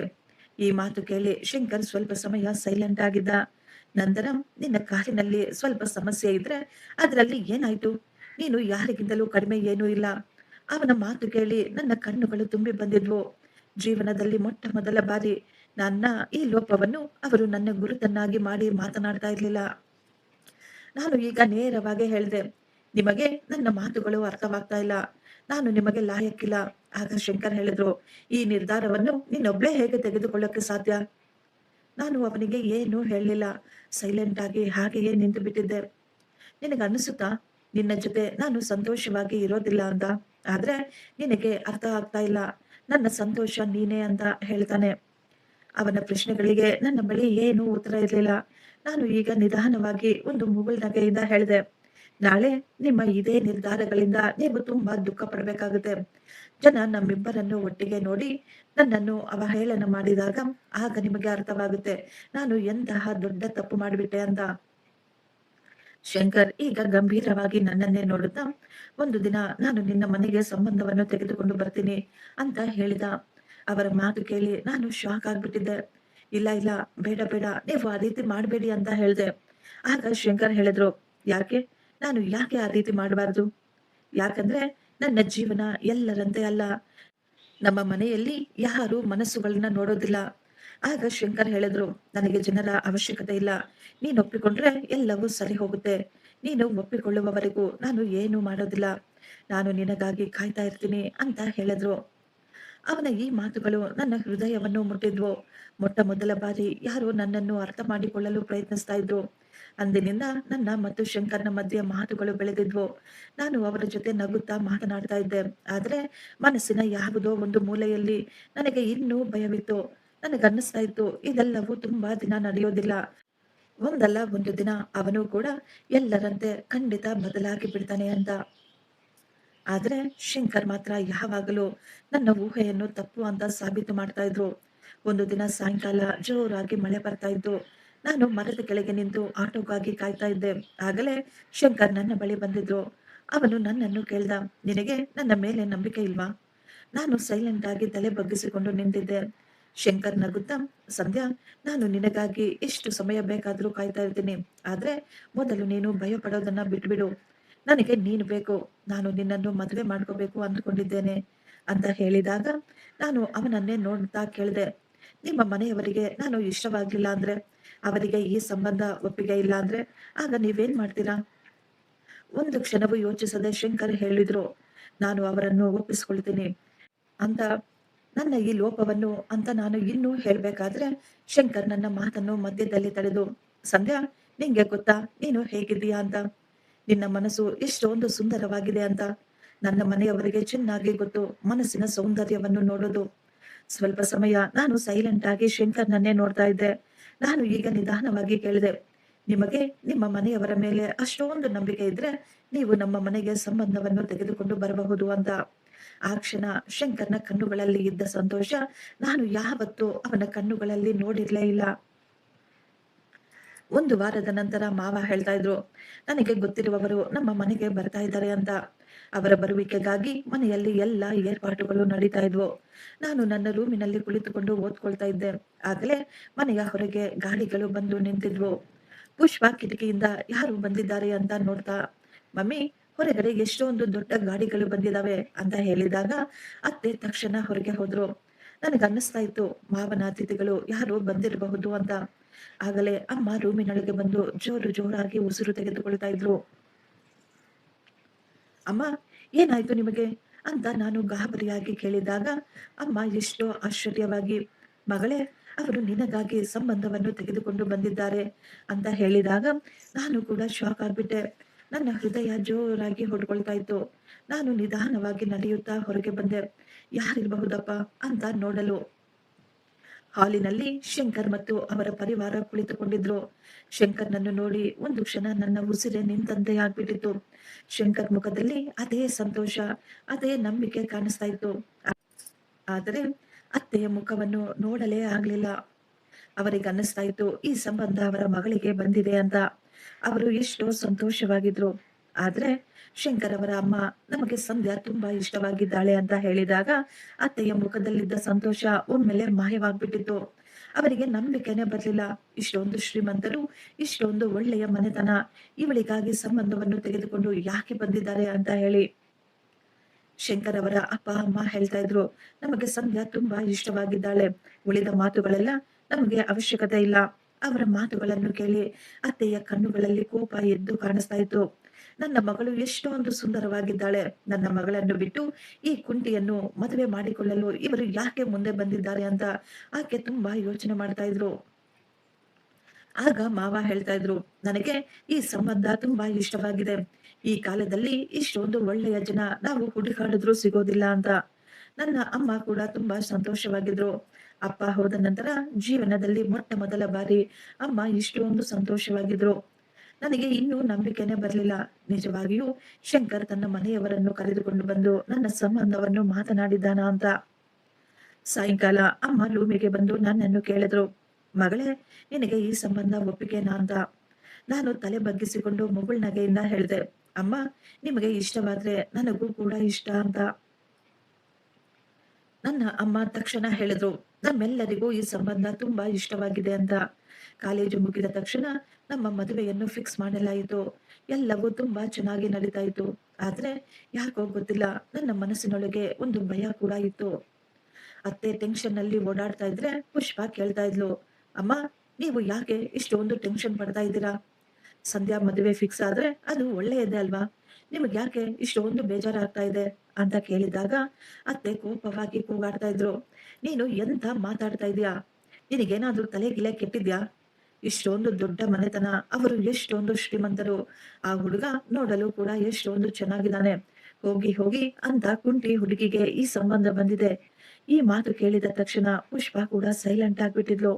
ಈ ಮಾತು ಕೇಳಿ ಶಂಕರ್ ಸ್ವಲ್ಪ ಸಮಯ ಸೈಲೆಂಟ್ ಆಗಿದ್ದ. ನಂತರ, ನಿನ್ನ ಕಾರಿನಲ್ಲಿ ಸ್ವಲ್ಪ ಸಮಸ್ಯೆ ಇದ್ರೆ ಅದರಲ್ಲಿ ಏನಾಯ್ತು? ನೀನು ಯಾರಿಗಿಂತಲೂ ಕಡಿಮೆ ಏನೂ ಇಲ್ಲ. ಅವನ ಮಾತು ಕೇಳಿ ನನ್ನ ಕಣ್ಣುಗಳು ತುಂಬಿ ಬಂದಿದ್ವು. ಜೀವನದಲ್ಲಿ ಮೊಟ್ಟ ಮೊದಲ ಬಾರಿ ನನ್ನ ಈ ಲೋಪವನ್ನು ಅವರು ನನ್ನ ಗುರುತನ್ನಾಗಿ ಮಾಡಿ ಮಾತನಾಡ್ತಾ ಇರ್ಲಿಲ್ಲ. ನಾನು ಈಗ ನೇರವಾಗಿ ಹೇಳಿದೆ, ನಿಮಗೆ ನನ್ನ ಮಾತುಗಳು ಅರ್ಥವಾಗ್ತಾ ಇಲ್ಲ, ನಾನು ನಿಮಗೆ ಲಾಯಕ್ಕಿಲ್ಲ. ಆಗ ಶಂಕರ್ ಹೇಳಿದ್ರು, ಈ ನಿರ್ಧಾರವನ್ನು ನೀನೊಬ್ಳೇ ಹೇಗೆ ತೆಗೆದುಕೊಳ್ಳಕ್ಕೆ ಸಾಧ್ಯ? ನಾನು ಅವನಿಗೆ ಏನೂ ಹೇಳಲಿಲ್ಲ. ಸೈಲೆಂಟ್ ಆಗಿ ಹಾಗೆಯೇ ನಿಂತು ಬಿಟ್ಟಿದ್ದೆ. ನಿನಗನ್ನಿಸುತ್ತಾ ನಿನ್ನ ಜೊತೆ ನಾನು ಸಂತೋಷವಾಗಿ ಇರೋದಿಲ್ಲ ಅಂತ? ಆದ್ರೆ ನಿನಗೆ ಅರ್ಥ ಆಗ್ತಾ ಇಲ್ಲ, ನನ್ನ ಸಂತೋಷ ನೀನೇ ಅಂತ ಹೇಳ್ತಾನೆ. ಅವನ ಪ್ರಶ್ನೆಗಳಿಗೆ ನನ್ನ ಬಳಿ ಏನೂ ಉತ್ತರ ಇರಲಿಲ್ಲ. ನಾನು ಈಗ ನಿಧಾನವಾಗಿ ಒಂದು ಮುಗುಳ್ನಗೆಯಿಂದ ಹೇಳಿದೆ, ನಾಳೆ ನಿಮ್ಮ ಇದೇ ನಿರ್ಧಾರಗಳಿಂದ ನೀವು ತುಂಬಾ ದುಃಖ ಪಡಬೇಕಾಗುತ್ತೆ. ಜನ ನಮ್ಮಿಬ್ಬರನ್ನು ಒಟ್ಟಿಗೆ ನೋಡಿ ನನ್ನನ್ನು ಅವಹೇಳನ ಮಾಡಿದಾಗ ಆಗ ನಿಮಗೆ ಅರ್ಥವಾಗುತ್ತೆ ನಾನು ಎಂತಹ ದೊಡ್ಡ ತಪ್ಪು ಮಾಡಿಬಿಟ್ಟೆ ಅಂತ. ಶಂಕರ್ ಈಗ ಗಂಭೀರವಾಗಿ ನನ್ನನ್ನೇ ನೋಡುತ್ತಾ, ಒಂದು ದಿನ ನಾನು ನಿನ್ನ ಮನೆಗೆ ಸಂಬಂಧವನ್ನು ತೆಗೆದುಕೊಂಡು ಬರ್ತೀನಿ ಅಂತ ಹೇಳಿದ. ಅವರ ಮಾತು ಕೇಳಿ ನಾನು ಶಾಕ್ ಆಗ್ಬಿಟ್ಟಿದ್ದೆ. ಇಲ್ಲ ಇಲ್ಲ, ಬೇಡ ಬೇಡ, ನೀವು ಆ ರೀತಿ ಮಾಡಬೇಡಿ ಅಂತ ಹೇಳಿದೆ. ಆಗ ಶಂಕರ್ ಹೇಳಿದ್ರು, ಯಾಕೆ? ನಾನು ಯಾಕೆ ಆ ರೀತಿ ಮಾಡಬಾರ್ದು? ಯಾಕಂದ್ರೆ ನನ್ನ ಜೀವನ ಎಲ್ಲರಂತೆ ಅಲ್ಲ. ನಮ್ಮ ಮನೆಯಲ್ಲಿ ಯಾರು ಮನಸ್ಸುಗಳನ್ನ ನೋಡೋದಿಲ್ಲ. ಆಗ ಶಂಕರ್ ಹೇಳಿದ್ರು, ನನಗೆ ಜನರ ಅವಶ್ಯಕತೆ ಇಲ್ಲ. ನೀನು ಒಪ್ಪಿಕೊಂಡ್ರೆ ಎಲ್ಲವೂ ಸರಿ ಹೋಗುತ್ತೆ. ನೀನು ಒಪ್ಪಿಕೊಳ್ಳುವವರೆಗೂ ನಾನು ಏನೂ ಮಾಡೋದಿಲ್ಲ. ನಾನು ನಿನಗಾಗಿ ಕಾಯ್ತಾ ಇರ್ತೀನಿ ಅಂತ ಹೇಳಿದ್ರು. ಅವನ ಈ ಮಾತುಗಳು ನನ್ನ ಹೃದಯವನ್ನು ಮುಟ್ಟಿದ್ವು. ಮೊಟ್ಟ ಮೊದಲ ಬಾರಿ ಯಾರೋ ನನ್ನನ್ನು ಅರ್ಥ ಮಾಡಿಕೊಳ್ಳಲು ಪ್ರಯತ್ನಿಸ್ತಾ ಇದ್ರು. ಅಂದಿನಿಂದ ನನ್ನ ಮತ್ತು ಶಂಕರ್ನ ಮಧ್ಯೆ ಮಾತುಗಳು ಬೆಳೆದಿದ್ವು. ನಾನು ಅವರ ಜೊತೆ ನಗುತ್ತಾ ಮಾತನಾಡ್ತಾ ಇದ್ದೆ. ಆದ್ರೆ ಮನಸ್ಸಿನ ಯಾವುದೋ ಒಂದು ಮೂಲೆಯಲ್ಲಿ ನನಗೆ ಇನ್ನೂ ಭಯವಿತ್ತು. ನನಗನ್ನಿಸ್ತಾ ಇತ್ತು, ಇದೆಲ್ಲವೂ ತುಂಬಾ ದಿನ ನಡೆಯೋದಿಲ್ಲ. ಒಂದಲ್ಲ ಒಂದು ದಿನ ಅವನು ಕೂಡ ಎಲ್ಲರಂತೆ ಖಂಡಿತ ಬದಲಾಗಿ ಬಿಡ್ತಾನೆ ಅಂತ. ಆದ್ರೆ ಶಂಕರ್ ಮಾತ್ರ ಯಾವಾಗಲೂ ನನ್ನ ಊಹೆಯನ್ನು ತಪ್ಪು ಅಂತ ಸಾಬೀತು ಮಾಡ್ತಾ ಇದ್ರು. ಒಂದು ದಿನ ಸಾಯಂಕಾಲ ಜೋರಾಗಿ ಮಳೆ ಬರ್ತಾ ಇದ್ದು. ನಾನು ಮರದ ಕೆಳಗೆ ನಿಂತು ಆಟೋಗಾಗಿ ಕಾಯ್ತಾ ಇದ್ದೆ. ಆಗಲೇ ಶಂಕರ್ ನನ್ನ ಬಳಿ ಬಂದಿದ್ರು. ಅವನು ನನ್ನನ್ನು ಕೇಳ್ದ, ನಿನಗೆ ನನ್ನ ಮೇಲೆ ನಂಬಿಕೆ ಇಲ್ವಾ? ನಾನು ಸೈಲೆಂಟ್ ಆಗಿ ತಲೆ ಬಗ್ಗಿಸಿಕೊಂಡು ನಿಂತಿದ್ದೆ. ಶಂಕರ್ ನಗುತ್ತಾ, ಸಂಧ್ಯಾ, ನಾನು ನಿನಗಾಗಿ ಎಷ್ಟು ಸಮಯ ಬೇಕಾದ್ರೂ ಕಾಯ್ತಾ ಇರ್ತೀನಿ. ಆದ್ರೆ ಮೊದಲು ನೀನು ಭಯ ಪಡೋದನ್ನ ಬಿಟ್ಬಿಡು. ನನಗೆ ನೀನು ಬೇಕು. ನಾನು ನಿನ್ನನ್ನು ಮದುವೆ ಮಾಡ್ಕೋಬೇಕು ಅಂದ್ಕೊಂಡಿದ್ದೇನೆ ಅಂತ ಹೇಳಿದಾಗ ನಾನು ಅವನನ್ನೇ ನೋಡ್ತಾ ಕೇಳಿದೆ, ನಿಮ್ಮ ಮನೆಯವರಿಗೆ ನಾನು ಇಷ್ಟವಾಗ್ಲಿಲ್ಲ ಅಂದ್ರೆ, ಅವರಿಗೆ ಈ ಸಂಬಂಧ ಒಪ್ಪಿಗೆ ಇಲ್ಲ ಅಂದ್ರೆ, ಆಗ ನೀವೇನ್ ಮಾಡ್ತೀರಾ? ಒಂದು ಕ್ಷಣವೂ ಯೋಚಿಸದೆ ಶಂಕರ್ ಹೇಳಿದ್ರು, ನಾನು ಅವರನ್ನು ಒಪ್ಪಿಸ್ಕೊಳ್ತೀನಿ ಅಂತ. ನನ್ನ ಈ ಲೋಪವನ್ನು ಅಂತ ನಾನು ಇನ್ನೂ ಹೇಳ್ಬೇಕಾದ್ರೆ ಶಂಕರ್ ನನ್ನ ಮಾತನ್ನು ಮಧ್ಯದಲ್ಲಿ ತಡೆದು, ಸಂಧ್ಯಾ, ನಿಂಗೆ ಗೊತ್ತಾ ನೀನು ಹೇಗಿದ್ದೀಯಾ ಅಂತ? ನಿನ್ನ ಮನಸ್ಸು ಎಷ್ಟೊಂದು ಸುಂದರವಾಗಿದೆ ಅಂತ. ನನ್ನ ಮನೆಯವರಿಗೆ ಚೆನ್ನಾಗಿ ಗೊತ್ತು ಮನಸ್ಸಿನ ಸೌಂದರ್ಯವನ್ನು ನೋಡೋದು. ಸ್ವಲ್ಪ ಸಮಯ ನಾನು ಸೈಲೆಂಟ್ ಆಗಿ ಶಂಕರ್ನನ್ನೇ ನೋಡ್ತಾ ಇದ್ದೆ. ನಾನು ಈಗ ನಿಧಾನವಾಗಿ ಕೇಳಿದೆ, ನಿಮಗೆ ನಿಮ್ಮ ಮನೆಯವರ ಮೇಲೆ ಅಷ್ಟೊಂದು ನಂಬಿಕೆ ಇದ್ರೆ ನೀವು ನಮ್ಮ ಮನೆಗೆ ಸಂಬಂಧವನ್ನು ತೆಗೆದುಕೊಂಡು ಬರಬಹುದು ಅಂತ. ಆ ಕ್ಷಣ ಶಂಕರ್ನ ಕಣ್ಣುಗಳಲ್ಲಿ ಇದ್ದ ಸಂತೋಷ ನಾನು ಯಾವತ್ತೂ ಅವನ ಕಣ್ಣುಗಳಲ್ಲಿ ನೋಡಿರ್ಲೇ ಇಲ್ಲ. ಒಂದು ವಾರದ ನಂತರ ಮಾವ ಹೇಳ್ತಾ ಇದ್ರು, ನನಗೆ ಗೊತ್ತಿರುವವರು ನಮ್ಮ ಮನೆಗೆ ಬರ್ತಾ ಇದ್ದಾರೆ ಅಂತ. ಅವರ ಬರುವಿಕೆಗಾಗಿ ಮನೆಯಲ್ಲಿ ಎಲ್ಲ ಏರ್ಪಾಟುಗಳು ನಡೀತಾ ಇದ್ವು. ನಾನು ನನ್ನ ರೂಮಿನಲ್ಲಿ ಕುಳಿತುಕೊಂಡು ಓದ್ಕೊಳ್ತಾ ಇದ್ದೆ. ಆಗಲೇ ಮನೆಯ ಹೊರಗೆ ಗಾಡಿಗಳು ಬಂದು ನಿಂತಿದ್ವು. ಪುಷ್ಪ ಕಿಟಕಿಯಿಂದ ಯಾರು ಬಂದಿದ್ದಾರೆ ಅಂತ ನೋಡ್ತಾ, ಮಮ್ಮಿ, ಹೊರಗಡೆ ಎಷ್ಟೊಂದು ದೊಡ್ಡ ಗಾಡಿಗಳು ಬಂದಿದಾವೆ ಅಂತ ಹೇಳಿದಾಗ ಅತ್ತೆ ತಕ್ಷಣ ಹೊರಗೆ ಹೋದ್ರು. ನನಗನ್ನಿಸ್ತಾ ಇತ್ತು ಮಾವನ ಅತಿಥಿಗಳು ಯಾರು ಬಂದಿರಬಹುದು ಅಂತ. ಆಗಲೇ ಅಮ್ಮ ರೂಮಿನೊಳಗೆ ಬಂದು ಜೋರು ಜೋರಾಗಿ ಉಸಿರು ತೆಗೆದುಕೊಳ್ತಾ ಇದ್ರು. ಅಮ್ಮ, ಏನಾಯ್ತು ನಿಮಗೆ ಅಂತ ನಾನು ಗಾಬರಿಯಾಗಿ ಕೇಳಿದಾಗ ಅಮ್ಮ ಎಷ್ಟೋ ಆಶ್ಚರ್ಯವಾಗಿ, ಮಗಳೇ, ಅವರು ನಿನಗಾಗಿ ಸಂಬಂಧವನ್ನು ತೆಗೆದುಕೊಂಡು ಬಂದಿದ್ದಾರೆ ಅಂತ ಹೇಳಿದಾಗ ನಾನು ಕೂಡ ಶಾಕ್ ಆಗ್ಬಿಟ್ಟೆ. ನನ್ನ ಹೃದಯ ಜೋರಾಗಿ ಹೊಡ್ಕೊಳ್ತಾ ಇತ್ತು. ನಾನು ನಿಧಾನವಾಗಿ ನಡೆಯುತ್ತಾ ಹೊರಗೆ ಬಂದೆ. ಯಾರಿರಬಹುದಪ್ಪ ಅಂತ ನೋಡಲು. ಹಾಲಿನಲ್ಲಿ ಶಂಕರ್ ಮತ್ತು ಅವರ ಪರಿವಾರ ಕುಳಿತುಕೊಂಡಿದ್ರು. ಶಂಕರ್ನನ್ನು ನೋಡಿ ಒಂದು ಕ್ಷಣ ನನ್ನ ಉಸಿರೇ ನಿಂತಂತೆ ಆಗ್ಬಿಟ್ಟಿತ್ತು. ಶಂಕರ್ ಮುಖದಲ್ಲಿ ಅದೇ ಸಂತೋಷ, ಅದೇ ನಂಬಿಕೆ ಕಾಣಿಸ್ತಾ ಇತ್ತು. ಆದರೆ ಅತ್ತೆಯ ಮುಖವನ್ನು ನೋಡಲೇ ಆಗ್ಲಿಲ್ಲ. ಅವರಿಗೆ ಅನ್ನಿಸ್ತಾ ಇತ್ತು ಈ ಸಂಬಂಧ ಅವರ ಮಗಳಿಗೆ ಬಂದಿದೆ ಅಂತ. ಅವರು ಎಷ್ಟೋ ಸಂತೋಷವಾಗಿದ್ರು. ಆದ್ರೆ ಶಂಕರ್ ಅವರ ಅಮ್ಮ ನಮಗೆ ಸಂಧ್ಯಾ ತುಂಬಾ ಇಷ್ಟವಾಗಿದ್ದಾಳೆ ಅಂತ ಹೇಳಿದಾಗ ಅತ್ತೆಯ ಮುಖದಲ್ಲಿದ್ದ ಸಂತೋಷ ಒಮ್ಮೆಲೆ ಮಾಯವಾಗ್ಬಿಟ್ಟಿತ್ತು. ಅವರಿಗೆ ನಂಬಿಕೆನೆ ಬರ್ಲಿಲ್ಲ. ಇಷ್ಟೊಂದು ಶ್ರೀಮಂತರು, ಇಷ್ಟೊಂದು ಒಳ್ಳೆಯ ಮನೆತನ, ಇವಳಿಗಾಗಿ ಸಂಬಂಧವನ್ನು ತೆಗೆದುಕೊಂಡು ಯಾಕೆ ಬಂದಿದ್ದಾರೆ ಅಂತ ಹೇಳಿ. ಶಂಕರ್ ಅವರ ಅಪ್ಪ ಅಮ್ಮ ಹೇಳ್ತಾ ಇದ್ರು, ನಮಗೆ ಸಂಧ್ಯಾ ತುಂಬಾ ಇಷ್ಟವಾಗಿದ್ದಾಳೆ. ಉಳಿದ ಮಾತುಗಳೆಲ್ಲ ನಮಗೆ ಅವಶ್ಯಕತೆ ಇಲ್ಲ. ಅವರ ಮಾತುಗಳನ್ನು ಕೇಳಿ ಅತ್ತೆಯ ಕಣ್ಣುಗಳಲ್ಲಿ ಕೋಪ ಎದ್ದು ಕಾಣಿಸ್ತಾ ಇತ್ತು. ನನ್ನ ಮಗಳು ಎಷ್ಟೊಂದು ಸುಂದರವಾಗಿದ್ದಾಳೆ. ನನ್ನ ಮಗಳನ್ನು ಬಿಟ್ಟು ಈ ಕುಂಟಿಯನ್ನು ಮದುವೆ ಮಾಡಿಕೊಳ್ಳಲು ಇವರು ಯಾಕೆ ಮುಂದೆ ಬಂದಿದ್ದಾರೆ ಅಂತ ಆಕೆ ತುಂಬಾ ಯೋಚನೆ ಮಾಡ್ತಾ ಇದ್ರು. ಆಗ ಮಾವ ಹೇಳ್ತಾ ಇದ್ರು, ನನಗೆ ಈ ಸಂಬಂಧ ತುಂಬಾ ಇಷ್ಟವಾಗಿದೆ. ಈ ಕಾಲದಲ್ಲಿ ಇಷ್ಟೊಂದು ಒಳ್ಳೆಯ ಜನ ನಾವು ಹುಡುಕಾಡಿದ್ರು ಸಿಗೋದಿಲ್ಲ ಅಂತ. ನನ್ನ ಅಮ್ಮ ಕೂಡ ತುಂಬಾ ಸಂತೋಷವಾಗಿದ್ರು. ಅಪ್ಪ ಹೋದ ನಂತರ ಜೀವನದಲ್ಲಿ ಮೊಟ್ಟ ಮೊದಲ ಬಾರಿ ಅಮ್ಮ ಇಷ್ಟೊಂದು ಸಂತೋಷವಾಗಿದ್ರು. ನನಗೆ ಇನ್ನೂ ನಂಬಿಕೆನೆ ಬರಲಿಲ್ಲ. ನಿಜವಾಗಿಯೂ ಶಂಕರ್ ತನ್ನ ಮನೆಯವರನ್ನು ಕರೆದುಕೊಂಡು ಬಂದು ನನ್ನ ಸಂಬಂಧವನ್ನು ಮಾತನಾಡಿದ್ದಾನ ಅಂತ. ಸಾಯಂಕಾಲ ಅಮ್ಮ ರೂಮಿಗೆ ಬಂದು ನನ್ನನ್ನು ಕೇಳಿದ್ರು, ಮಗಳೇ, ನಿನಗೆ ಈ ಸಂಬಂಧ ಒಪ್ಪಿಗೆನಾ ಅಂತ. ನಾನು ತಲೆ ಬಗ್ಗಿಸಿಕೊಂಡು ಮುಗುಳ್ನಗೆಯಿಂದ ಹೇಳಿದೆ, ಅಮ್ಮ, ನಿಮಗೆ ಇಷ್ಟವಾದ್ರೆ ನನಗೂ ಕೂಡ ಇಷ್ಟ ಅಂತ. ನನ್ನ ಅಮ್ಮ ತಕ್ಷಣ ಹೇಳಿದ್ರು, ನಮ್ಮೆಲ್ಲರಿಗೂ ಈ ಸಂಬಂಧ ತುಂಬಾ ಇಷ್ಟವಾಗಿದೆ ಅಂತ. ಕಾಲೇಜು ಮುಗಿದ ತಕ್ಷಣ ನಮ್ಮ ಮದುವೆಯನ್ನು ಫಿಕ್ಸ್ ಮಾಡಲಾಯಿತು. ಎಲ್ಲವೂ ತುಂಬಾ ಚೆನ್ನಾಗಿ ನಡೀತಾ ಇತ್ತು. ಆದ್ರೆ ಯಾಕೋ ಗೊತ್ತಿಲ್ಲ, ನನ್ನ ಮನಸ್ಸಿನೊಳಗೆ ಒಂದು ಭಯ ಕೂಡ ಇತ್ತು. ಅತ್ತೆ ಟೆನ್ಷನ್ ನಲ್ಲಿ ಓಡಾಡ್ತಾ ಇದ್ರೆ ಪುಷ್ಪ ಕೇಳ್ತಾ ಇದ್ಲು, ಅಮ್ಮ, ನೀವು ಯಾಕೆ ಇಷ್ಟೊಂದು ಟೆನ್ಷನ್ ಪಡ್ತಾ ಇದ್ದೀರಾ? ಸಂಧ್ಯಾ ಮದುವೆ ಫಿಕ್ಸ್ ಆದ್ರೆ ಅದು ಒಳ್ಳೆಯದೇ ಅಲ್ವಾ? ನಿಮ್ಗೆ ಯಾಕೆ ಇಷ್ಟೊಂದು ಬೇಜಾರಾಗ್ತಾ ಇದೆ ಅಂತ ಕೇಳಿದಾಗ ಅತ್ತೆ ಕೋಪವಾಗಿ ಕೂಗಾಡ್ತಾ ಇದ್ರು, ನೀನು ಎಂತ ಮಾತಾಡ್ತಾ ಇದೀಯಾ? ನಿನಗೇನಾದ್ರೂ ತಲೆ ಗಿಲೆ ಕೆಟ್ಟಿದ್ಯಾ? ಇಷ್ಟೊಂದು ದೊಡ್ಡ ಮನೆತನ, ಅವರು ಎಷ್ಟೊಂದು ಶ್ರೀಮಂತರು, ಆ ಹುಡುಗ ನೋಡಲು ಕೂಡ ಎಷ್ಟೊಂದು ಚೆನ್ನಾಗಿದ್ದಾನೆ. ಹೋಗಿ ಹೋಗಿ ಅಂತ ಕುಂಟಿ ಹುಡುಗಿಗೆ ಈ ಸಂಬಂಧ ಬಂದಿದೆ. ಈ ಮಾತು ಕೇಳಿದ ತಕ್ಷಣ ಪುಷ್ಪ ಕೂಡ ಸೈಲೆಂಟ್ ಆಗ್ಬಿಟ್ಟಿದ್ಲು.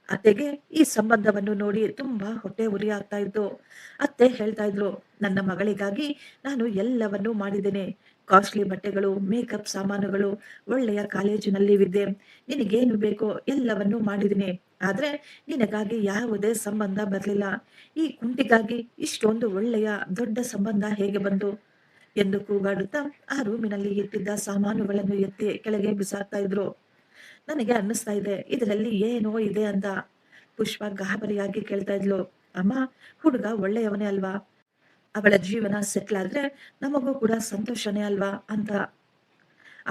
ಅತ್ತೆಗೆ ಈ ಸಂಬಂಧವನ್ನು ನೋಡಿ ತುಂಬಾ ಹೊಟ್ಟೆ ಉರಿ ಆಗ್ತಾ ಇತ್ತು. ಅತ್ತೆ ಹೇಳ್ತಾ ಇದ್ರು, ನನ್ನ ಮಗಳಿಗಾಗಿ ನಾನು ಎಲ್ಲವನ್ನೂ ಮಾಡಿದ್ದೇನೆ. ಕಾಸ್ಟ್ಲಿ ಬಟ್ಟೆಗಳು, ಮೇಕಪ್ ಸಾಮಾನುಗಳು, ಒಳ್ಳೆಯ ಕಾಲೇಜಿನಲ್ಲಿ ವಿದ್ಯೆ, ನಿನಗೇನು ಬೇಕೋ ಎಲ್ಲವನ್ನೂ ಮಾಡಿದ್ದೀನಿ. ಆದ್ರೆ ನಿನಗಾಗಿ ಯಾವುದೇ ಸಂಬಂಧ ಬರ್ಲಿಲ್ಲ. ಈ ಕುಂಟಿಗಾಗಿ ಇಷ್ಟೊಂದು ಒಳ್ಳೆಯ ದೊಡ್ಡ ಸಂಬಂಧ ಹೇಗೆ ಬಂತು ಎಂದು ಕೂಗಾಡುತ್ತಾ ಆ ರೂಮಿನಲ್ಲಿ ಇಟ್ಟಿದ್ದ ಸಾಮಾನುಗಳನ್ನು ಎತ್ತಿ ಕೆಳಗೆ ಬಿಸಾಕ್ತಾ ಇದ್ರು. ನನಗೆ ಅನ್ನಿಸ್ತಾ ಇದೆ ಇದರಲ್ಲಿ ಏನೋ ಇದೆ ಅಂತ. ಪುಷ್ಪ ಗಾಬರಿಯಾಗಿ ಕೇಳ್ತಾ ಇದ್ಲು, ಅಮ್ಮ, ಹುಡುಗ ಒಳ್ಳೆಯವನೇ ಅಲ್ವಾ? ಅವಳ ಜೀವನ ಸೆಟ್ಲ್ ಆದ್ರೆ ನಮಗೂ ಕೂಡ ಸಂತೋಷನೇ ಅಲ್ವಾ ಅಂತ.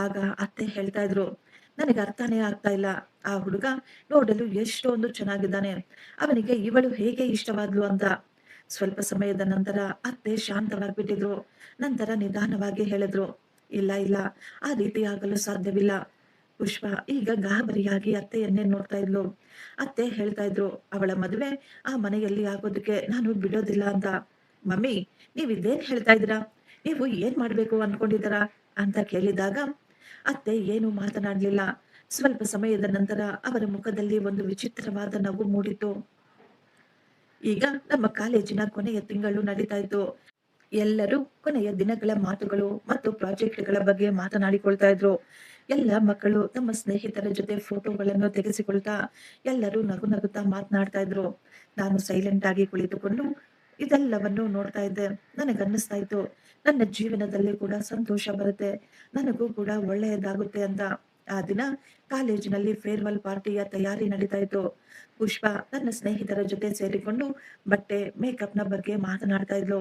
ಆಗ ಅತ್ತೆ ಹೇಳ್ತಾ ಇದ್ರು, ನನಗೆ ಅರ್ಥನೇ ಆಗ್ತಾ ಇಲ್ಲ. ಆ ಹುಡುಗ ನೋಡಲು ಎಷ್ಟೊಂದು ಚೆನ್ನಾಗಿದ್ದಾನೆ, ಅವನಿಗೆ ಇವಳು ಹೇಗೆ ಇಷ್ಟವಾದ್ಲು ಅಂತ. ಸ್ವಲ್ಪ ಸಮಯದ ನಂತರ ಅತ್ತೆ ಶಾಂತವಾಗಿಬಿಟ್ಟಿದ್ರು. ನಂತರ ನಿಧಾನವಾಗಿ ಹೇಳಿದ್ರು, ಇಲ್ಲ ಇಲ್ಲ, ಆ ರೀತಿ ಆಗಲು ಸಾಧ್ಯವಿಲ್ಲ. ಪುಷ್ಪ ಈಗ ಗಾಬರಿಯಾಗಿ ಅತ್ತೆಯನ್ನೇ ನೋಡ್ತಾ ಇದ್ಲು. ಅತ್ತೆ ಹೇಳ್ತಾ ಇದ್ರು, ಅವಳ ಮದುವೆ ಆ ಮನೆಯಲ್ಲಿ ಆಗೋದಕ್ಕೆ ನಾನು ಬಿಡೋದಿಲ್ಲ ಅಂತ. ಮಮ್ಮಿ, ನೀವ್ ಇದೇನ್ ಹೇಳ್ತಾ ಇದ್ದೀರಾ? ನೀವು ಏನ್ ಮಾಡ್ಬೇಕು ಅನ್ಕೊಂಡಿದ್ದೀರಾ ಅಂತ ಕೇಳಿದಾಗ ಅತ್ತೆ ಏನು ಮಾತನಾಡ್ಲಿಲ್ಲ. ಸ್ವಲ್ಪ ಸಮಯದ ನಂತರ ಅವರ ಮುಖದಲ್ಲಿ ಒಂದು ವಿಚಿತ್ರವಾದ ನಗು ಮೂಡಿತು. ಈಗ ನಮ್ಮ ಕಾಲೇಜಿನ ಕೊನೆಯ ತಿಂಗಳು ನಡೀತಾ ಇತ್ತು. ಎಲ್ಲರೂ ಕೊನೆಯ ದಿನಗಳ ಮಾತುಗಳು ಮತ್ತು ಪ್ರಾಜೆಕ್ಟ್ಗಳ ಬಗ್ಗೆ ಮಾತನಾಡಿಕೊಳ್ತಾ ಇದ್ರು. ಎಲ್ಲ ಮಕ್ಕಳು ತಮ್ಮ ಸ್ನೇಹಿತರ ಜೊತೆ ಫೋಟೋಗಳನ್ನು ತೆಗೆಸಿಕೊಳ್ತಾ ಎಲ್ಲರೂ ನಗು ನಗುತ್ತಾ ಮಾತನಾಡ್ತಾ ಇದ್ರು. ನಾನು ಸೈಲೆಂಟ್ ಆಗಿ ಕುಳಿತುಕೊಂಡು ಇದೆಲ್ಲವನ್ನು ನೋಡ್ತಾ ಇದ್ದೆ. ನನಗನ್ನಿಸ್ತಾ ಇತ್ತು, ನನ್ನ ಜೀವನದಲ್ಲಿ ಕೂಡ ಸಂತೋಷ ಬರುತ್ತೆ, ನನಗೂ ಕೂಡ ಒಳ್ಳೆಯದಾಗುತ್ತೆ ಅಂತ. ಆ ದಿನ ಕಾಲೇಜಿನಲ್ಲಿ ಫೇರ್ವೆಲ್ ಪಾರ್ಟಿಯ ತಯಾರಿ ನಡೀತಾ ಇತ್ತು. ಪುಷ್ಪ ನನ್ನ ಸ್ನೇಹಿತರ ಜೊತೆ ಸೇರಿಕೊಂಡು ಬಟ್ಟೆ, ಮೇಕಪ್ ನ ಬಗ್ಗೆ ಮಾತನಾಡ್ತಾ ಇದ್ಲು.